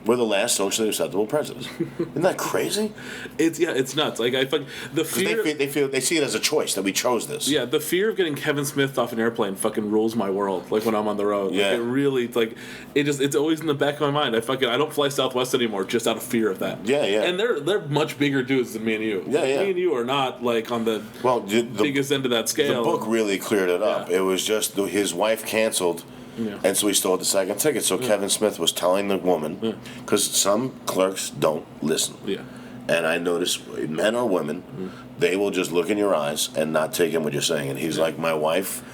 We're the last socially acceptable prejudice. Isn't that crazy?
It's nuts. Like the fear
they see it as a choice that we chose this.
Yeah, the fear of getting Kevin Smith off an airplane fucking rules my world. Like when I'm on the road.
Yeah.
Like, it really it's always in the back of my mind. I don't fly Southwest anymore just out of fear of that.
Yeah.
And they're much bigger dudes than me and you.
Yeah.
Me and you are not like on the biggest end of that scale.
The book really cleared it up. It was just his wife canceled. Yeah. And so he still had the second ticket. So Kevin Smith was telling the woman, because some clerks don't listen.
Yeah.
And I noticed, men or women, they will just look in your eyes and not take in what you're saying. And he's like, my wife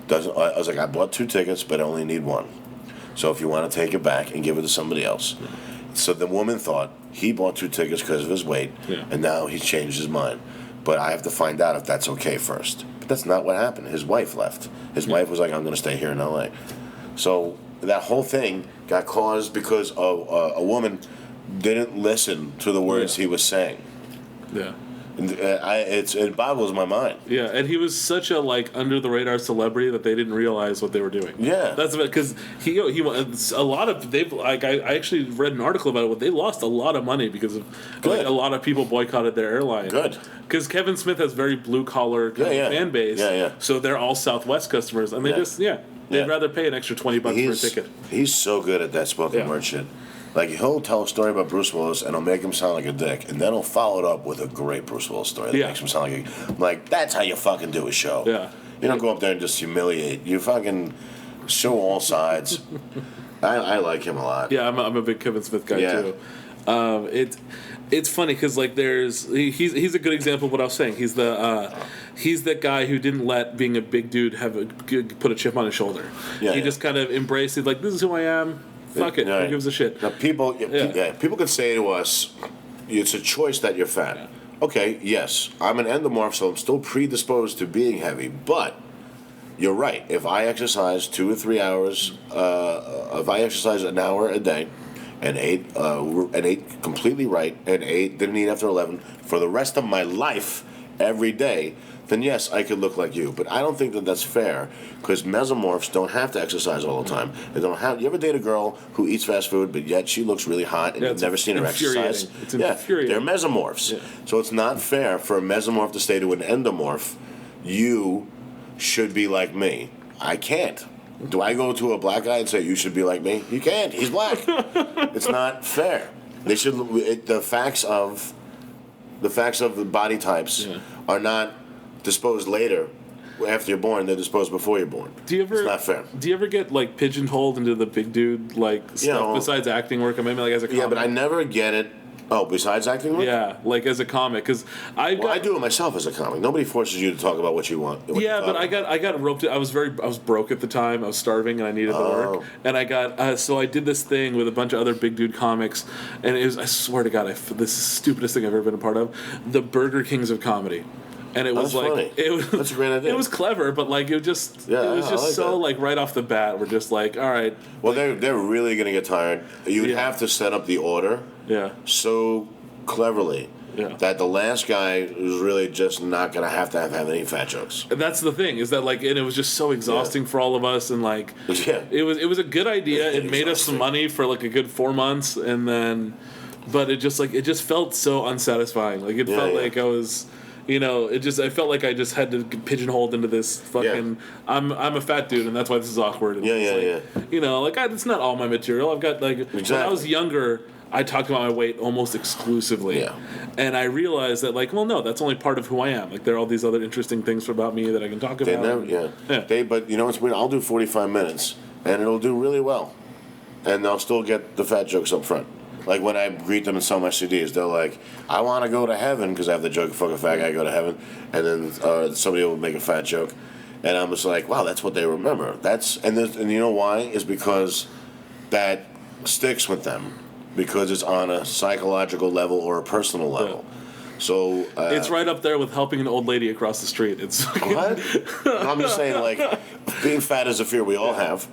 doesn't. I was like, I bought 2 tickets, but I only need 1. So if you want to take it back and give it to somebody else. So the woman thought he bought 2 tickets because of his weight, and now he's changed his mind. but I have to find out if that's okay first. But that's not what happened. His wife left. His wife was like, I'm going to stay here in L.A. So that whole thing got caused because a woman didn't listen to the words he was saying.
Yeah.
And, it boggles my mind.
Yeah, and he was such a under the radar celebrity that they didn't realize what they were doing.
Yeah,
that's because he a lot of they've I actually read an article about it. They lost a lot of money because of a lot of people boycotted their airline.
Good,
because Kevin Smith has very blue collar fan base.
Yeah.
So they're all Southwest customers, and they they'd rather pay an extra $20 for a ticket.
He's so good at that spoken word shit. Like, he'll tell a story about Bruce Willis, and he'll make him sound like a dick, and then he'll follow it up with a great Bruce Willis story that makes him sound like a... I'm like, that's how you fucking do a show.
Yeah.
You don't go up there and just humiliate. You fucking show all sides. I like him a lot.
Yeah, I'm a big Kevin Smith guy, too. It's funny, because, he's a good example of what I was saying. He's the guy who didn't let being a big dude put a chip on his shoulder. Yeah, he just kind of embraced it, this is who I am. Fuck it. Who gives a shit?
Now, people could say to us, it's a choice that you're fat. Yeah. Okay, yes, I'm an endomorph, so I'm still predisposed to being heavy, but you're right. If I exercise 2 or 3 hours, if I exercise an hour a day and ate completely right and didn't eat after 11 for the rest of my life every day, then yes, I could look like you. But I don't think that that's fair, because mesomorphs don't have to exercise all the time. They don't have. You ever date a girl who eats fast food, but yet she looks really hot, and you've never seen her exercise?
It's infuriating.
They're mesomorphs. Yeah. So it's not fair for a mesomorph to say to an endomorph, "You should be like me." I can't. Do I go to a black guy and say, "You should be like me"? You can't. He's black. It's not fair. They should. The facts of the body types are not disposed later after you're born. They're disposed before you're born. It's not fair.
Do you ever get pigeonholed into the big dude stuff besides acting work, or maybe as a comic?
Yeah, but I never get it. Oh, besides acting work?
Yeah, as a comic, because I
do it myself as a comic. Nobody forces you to talk about what you want.
But I got roped in. I was broke at the time. I was starving and I needed the work. And I got so I did this thing with a bunch of other big dude comics, and it was, I swear to God, this is the stupidest thing I've ever been a part of. The Burger Kings of comedy. And it was
funny. That's a great idea.
It was clever, but it was just so right off the bat, we're just all right.
Well, they're really gonna get tired. You'd have to set up the order so cleverly that the last guy is really just not gonna have any fat jokes.
And that's the thing, is that and it was just so exhausting for all of us, and it was a good idea. It made us some money for a good 4 months, and then but it just felt so unsatisfying. It felt like I was. I felt like I just had to get pigeonholed into this fucking. I'm a fat dude, and that's why this is awkward. And it's not all my material. I've got when I was younger, I talked about my weight almost exclusively. Yeah. And I realized that no, that's only part of who I am. There are all these other interesting things about me that I can talk about.
But it's weird. I'll do 45 minutes, and it'll do really well, and I'll still get the fat jokes up front. When I greet them and sell my CDs, they're like, "I want to go to heaven," because I have the joke, "Fuck a fat guy, go to heaven," and then somebody will make a fat joke, and I'm just like, "Wow, that's what they remember." And you know why? Is because that sticks with them, because it's on a psychological level or a personal level. So
it's right up there with helping an old lady across the street. It's
what? I'm just saying, being fat is a fear we all have.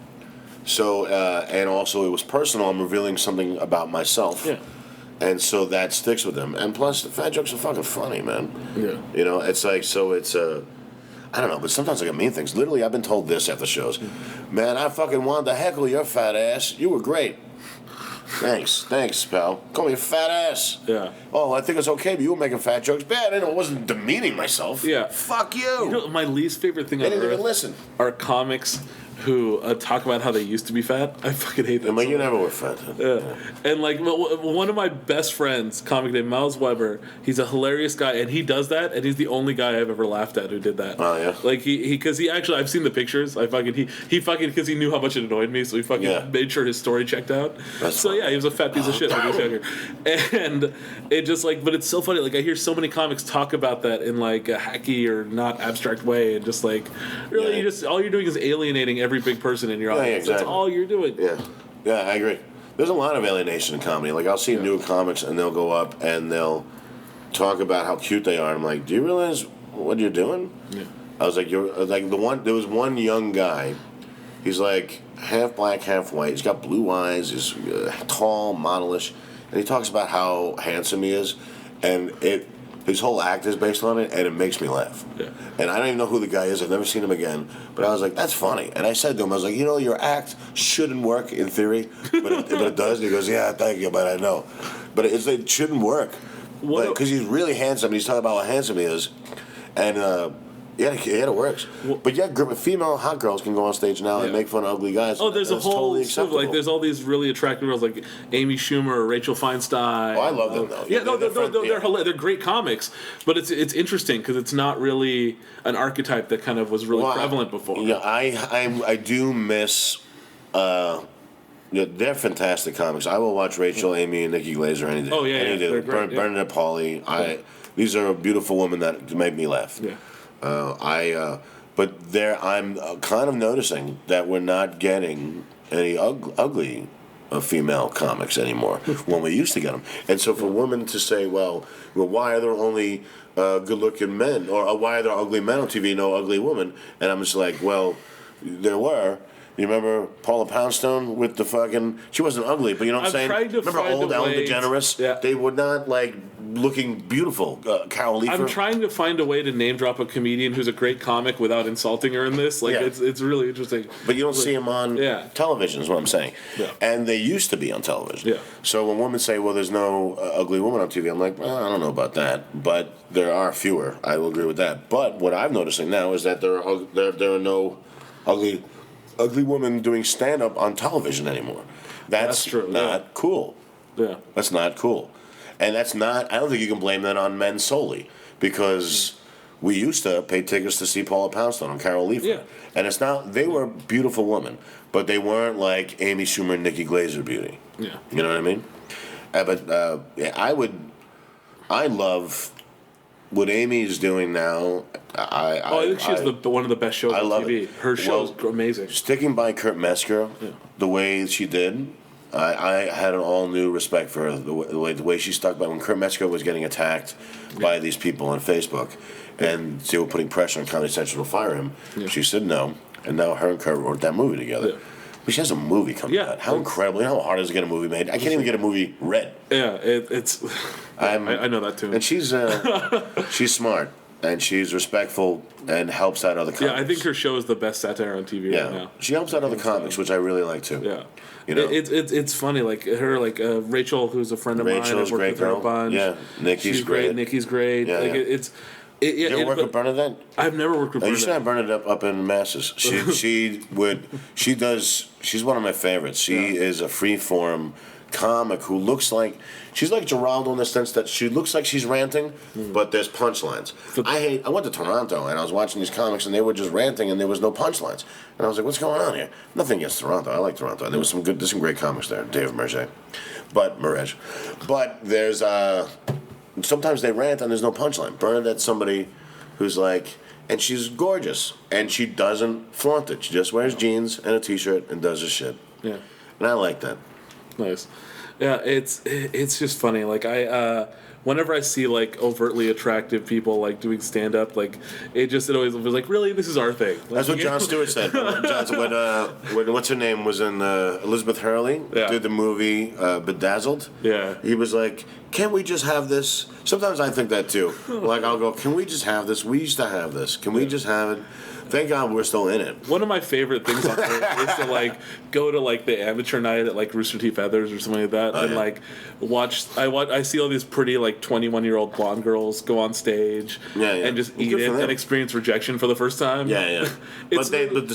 So, and also it was personal. I'm revealing something about myself. Yeah. And so that sticks with them. And plus, the fat jokes are fucking funny, man. Yeah. It's I don't know, but sometimes I mean things. Literally, I've been told this after shows. Man, I fucking wanted to heckle your fat ass. You were great. Thanks, pal. Call me a fat ass. Yeah. Oh, I think it's okay, but you were making fat jokes. Bad. I wasn't demeaning myself. Yeah. Fuck you.
My least favorite thing on
earth even listen.
Are comics who talk about how they used to be fat. I fucking hate that.
You never were fat.
Yeah. And one of my best friends, comic named Miles Weber, he's a hilarious guy, and he does that, and he's the only guy I've ever laughed at who did that.
Oh yeah.
Because he actually, I've seen the pictures. He because he knew how much it annoyed me, so he made sure his story checked out. That's funny. He was a fat piece of shit when he was younger. And it just but it's so funny. I hear so many comics talk about that in a hacky or not abstract way, and just really, all you're doing is alienating every big person in your audience.
Yeah, exactly.
That's all you're doing.
Yeah, I agree. There's a lot of alienation in comedy. I'll see new comics, and they'll go up and they'll talk about how cute they are. I'm like, do you realize what you're doing?
Yeah.
I was like, you're like the one. There was one young guy. He's like half black, half white. He's got blue eyes. He's tall, modelish, and he talks about how handsome he is, and his whole act is based on it, and it makes me laugh.
Yeah.
And I don't even know who the guy is. I've never seen him again. But I was like, that's funny. And I said to him, I was like, your act shouldn't work in theory, but it does. And he goes, yeah, thank you, but I know. But it shouldn't work. Because he's really handsome. He's talking about how handsome he is. And, it works. But female hot girls can go on stage now and make fun of ugly guys.
Oh, there's a whole
totally
slew, like there's all these really attractive girls like Amy Schumer or Rachel Feinstein.
Oh, I love them though.
Yeah, they're hilarious. They're great comics, but it's interesting because it's not really an archetype that kind of was really prevalent before.
Yeah, I do miss. They're fantastic comics. I will watch Rachel, Amy, and Nikki Glaser any day.
Oh yeah,
any day.
They're great.
Bernadette Pauly. These are beautiful women that make me laugh.
Yeah.
But I'm kind of noticing that we're not getting any ugly female comics anymore when we used to get them. And so for women to say, well, why are there only good-looking men, or why are there ugly men on TV, no ugly women? And I'm just like, well, there were. You remember Paula Poundstone with the fucking... She wasn't ugly, but you know what I'm saying? Remember old Ellen DeGeneres?
Yeah.
They were not, looking beautiful. Carol Leifer.
I'm trying to find a way to name drop a comedian who's a great comic without insulting her in this. It's really interesting.
But you don't see them on television, is what I'm saying.
Yeah.
And they used to be on television.
Yeah.
So when women say, well, there's no ugly woman on TV, I'm like, well, I don't know about that. But there are fewer. I will agree with that. But what I'm noticing now is that there are no ugly women doing stand-up on television anymore. That's
true.
Not cool.
Yeah.
That's not cool. And that's not... I don't think you can blame that on men solely, because we used to pay tickets to see Paula Poundstone and Carol Leifer.
Yeah.
And it's not... They were beautiful women, but they weren't like Amy Schumer and Nikki Glaser beauty.
Yeah.
You know what I mean? I love what Amy is doing now.
I think she's one of the best shows on TV. Her show's amazing.
Sticking by Kurt Metzger the way she did, I had an all new respect for her. The way she stuck by when Kurt Metzger was getting attacked by these people on Facebook, and they were putting pressure on Comedy Central to fire him. Yeah. She said no, and now her and Kurt wrote that movie together. Yeah. But she has a movie coming out. How incredible! You know how hard it is to get a movie made? I can't even get a movie read.
Yeah, it's. I know that too.
And she's smart. And she's respectful and helps out other comics.
Yeah, I think her show is the best satire on TV right now.
She helps out other comics, which I really like too.
Yeah,
you know,
it's funny. Like her, Rachel, who's a friend of mine. I've worked with her a bunch.
Yeah, Nikki's great.
Nikki's great.
Yeah, you ever work with Bernadette?
I've never worked with Bernadette.
You should have Bernadette up in Masses. She's one of my favorites. She is a free-form comic who looks like she's like Geraldo in the sense that she looks like she's ranting, but there's punchlines. I went to Toronto and I was watching these comics and they were just ranting and there was no punchlines. And I was like, what's going on here? Nothing against Toronto. I like Toronto. And there's some great comics there. Dave Merge. But there's sometimes they rant and there's no punchline. Bernadette's somebody who's like, and she's gorgeous and she doesn't flaunt it. She just wears jeans and a t-shirt and does her shit. Yeah. And I like that.
Nice. Yeah, it's just funny. Like whenever I see overtly attractive people doing stand up, it always was like, really, this is our thing.
That's what Jon Stewart said. When what's her name was in Elizabeth Hurley did the movie Bedazzled.
Yeah,
he was like, can't we just have this? Sometimes I think that too. I'll go, can we just have this? We used to have this. Can we just have it? Thank God we're still in it.
One of my favorite things on earth is to go to the amateur night at Rooster Teeth Feathers or something like that, and watch. I see all these pretty 21-year-old blonde girls go on stage and just eat it and experience rejection for the first time.
Yeah. but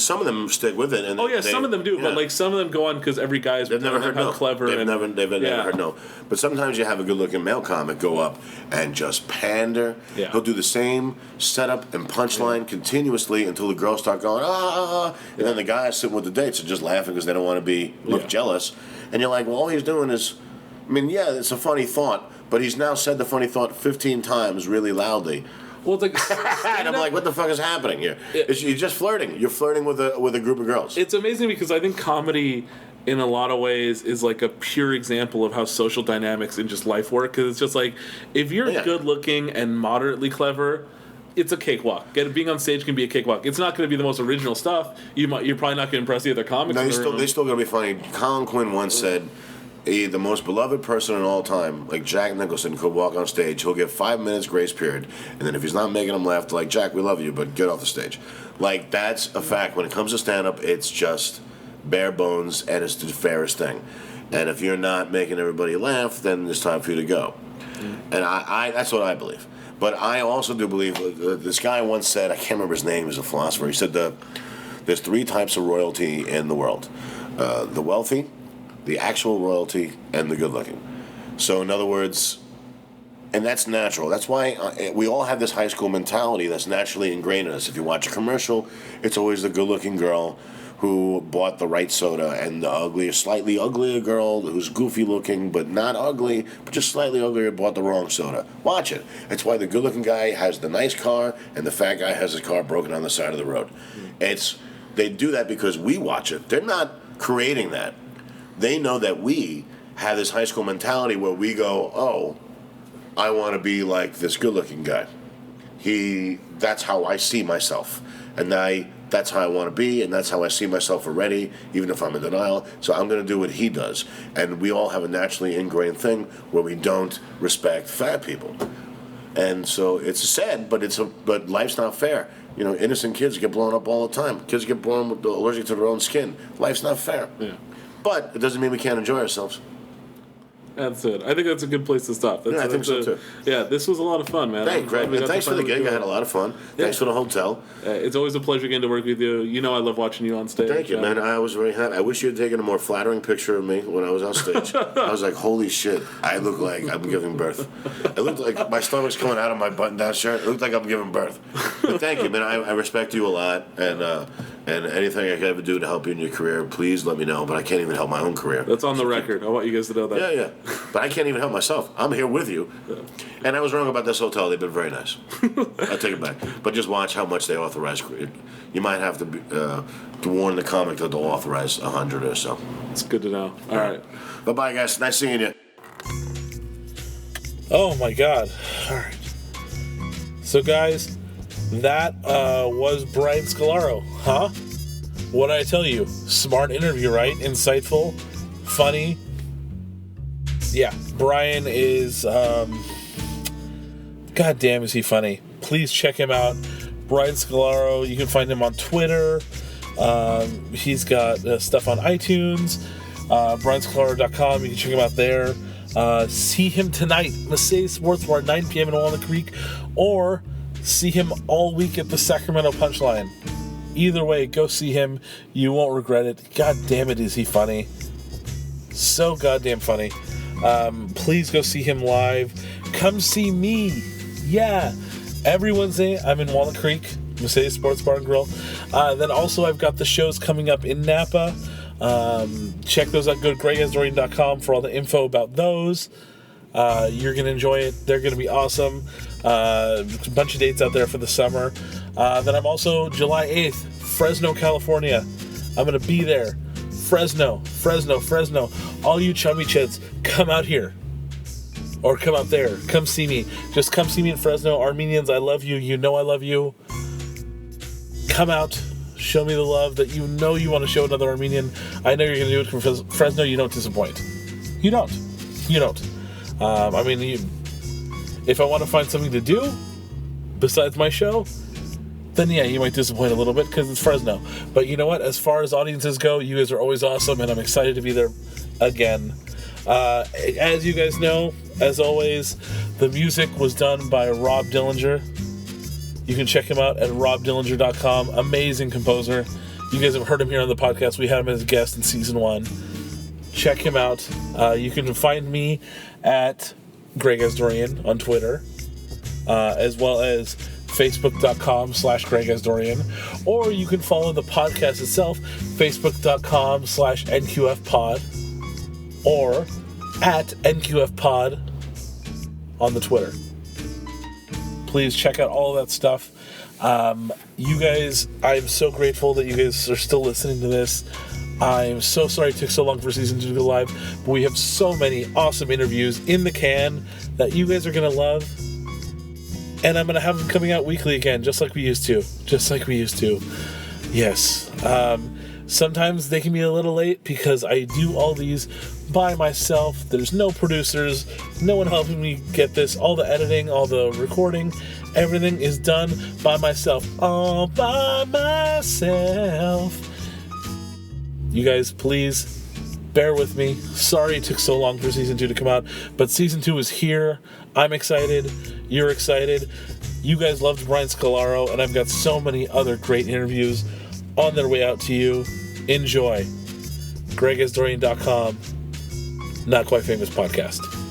some of them stick with it. And
some of them do. Yeah. But some of them go on because every guy is
never heard
how clever.
They've never heard no. But sometimes you have a good-looking male comic go up and just pander. Yeah. He'll do the same setup and punchline continuously until the girls start going, and then the guys sitting with the dates are just laughing because they don't want to look jealous. And you're like, well, all he's doing is, it's a funny thought, but he's now said the funny thought 15 times really loudly.
Well, it's
and I'm like, what the fuck is happening here? You're just flirting. You're flirting with a group of girls.
It's amazing because I think comedy in a lot of ways is like a pure example of how social dynamics and just life work. Because it's just like, if you're good looking and moderately clever, it's a cakewalk. Being on stage can be a cakewalk. It's not going to be the most original stuff. You're probably not going to impress the other comics.
No, they're still going to be funny. Colin Quinn once said, the most beloved person in all time, like Jack Nicholson, could walk on stage. He'll give 5 minutes grace period, and then if he's not making them laugh, like, Jack, we love you, but get off the stage. Like, that's a fact. When it comes to stand-up, it's just bare bones, and it's the fairest thing. And if you're not making everybody laugh, then it's time for you to go. And I that's what I believe. But I also do believe, this guy once said, I can't remember his name, he's a philosopher, he said there's 3 types of royalty in the world. The wealthy, the actual royalty, and the good-looking. So in other words, and that's natural. That's why we all have this high school mentality that's naturally ingrained in us. If you watch a commercial, it's always the good-looking girl who bought the right soda, and the slightly uglier girl who's goofy-looking but not ugly, but just slightly uglier, bought the wrong soda. Watch it. That's why the good-looking guy has the nice car, and the fat guy has his car broken on the side of the road. They do that because we watch it. They're not creating that. They know that we have this high school mentality where we go, oh, I want to be like this good-looking guy. That's how I see myself. And that's how I want to be, and that's how I see myself already, even if I'm in denial. So I'm going to do what he does. And we all have a naturally ingrained thing where we don't respect fat people. And so it's sad, but life's not fair. You know, innocent kids get blown up all the time. Kids get born allergic to their own skin. Life's not fair.
Yeah.
But it doesn't mean we can't enjoy ourselves.
That's it. I think that's a good place to stop.
I think so too.
Yeah, this was a lot of fun, man.
Thanks, Greg. And thanks for the gig. I had a lot of fun. Thanks for the hotel.
It's always a pleasure getting to work with you. You know I love watching you on stage.
Thank you, man. I was very happy. I wish you had taken a more flattering picture of me when I was on stage. I was like, holy shit, I look like I'm giving birth. It looked like my stomach's coming out of my button-down shirt. It looked like I'm giving birth. But thank you, man. I respect you a lot, and anything I can ever do to help you in your career, please let me know. But I can't even help my own career.
That's on the record. I want you guys to know that.
Yeah. But I can't even help myself. I'm here with you. Yeah. And I was wrong about this hotel. They've been very nice. I take it back. But just watch how much they authorize. You might have to warn the comic that they'll authorize 100 or so.
It's good to know. All right.
Bye-bye, guys. Nice seeing you.
Oh, my God. All right. So, guys, that was Brian Scolaro. Huh? What did I tell you? Smart interview, right? Insightful, funny. Yeah, Brian is, God damn, is he funny. Please check him out. Brian Scolaro, you can find him on Twitter. He's got stuff on iTunes, brianscolaro.com. You can check him out there. See him tonight, Messiah Sports Bar, 9 p.m. in Walnut Creek, or see him all week at the Sacramento Punchline. Either way, go see him. You won't regret it. God damn it, is he funny. So goddamn funny. Please go see him live. Come see me. Yeah. Every Wednesday, I'm in Walnut Creek, Messiah Sports Bar and Grill. Then also, I've got the shows coming up in Napa. Check those out. Go to gregasdourian.com for all the info about those. You're going to enjoy it. They're going to be awesome. A bunch of dates out there for the summer. Then I'm also July 8th, Fresno, California. I'm going to be there. Fresno. All you chummy chits, come out here. Or come out there. Come see me. Just come see me in Fresno. Armenians, I love you. You know I love you. Come out. Show me the love that you know you want to show another Armenian. I know you're going to do it from Fresno. You don't disappoint. You don't. If I want to find something to do besides my show, then yeah, you might disappoint a little bit because it's Fresno. But you know what? As far as audiences go, you guys are always awesome, and I'm excited to be there again. As you guys know, as always, the music was done by Rob Dillinger. You can check him out at robdillinger.com. Amazing composer. You guys have heard him here on the podcast. We had him as a guest in season 1. Check him out. You can find me at Greg Asdourian on Twitter, as well as facebook.com/Greg Asdourian, or you can follow the podcast itself, facebook.com/NQFpod, or at NQFpod on the Twitter. Please check out all of that stuff. You guys, I'm so grateful that you guys are still listening to this. I'm so sorry it took so long for season 2 to go live, but we have so many awesome interviews in the can that you guys are going to love. And I'm going to have them coming out weekly again, just like we used to. Yes. Sometimes they can be a little late because I do all these by myself. There's no producers, no one helping me get this. All the editing, all the recording, everything is done by myself. All by myself. You guys, please bear with me. Sorry it took so long for season 2 to come out, but season 2 is here. I'm excited. You're excited. You guys loved Brian Scolaro, and I've got so many other great interviews on their way out to you. Enjoy. GregAsdourian.com. Not Quite Famous Podcast.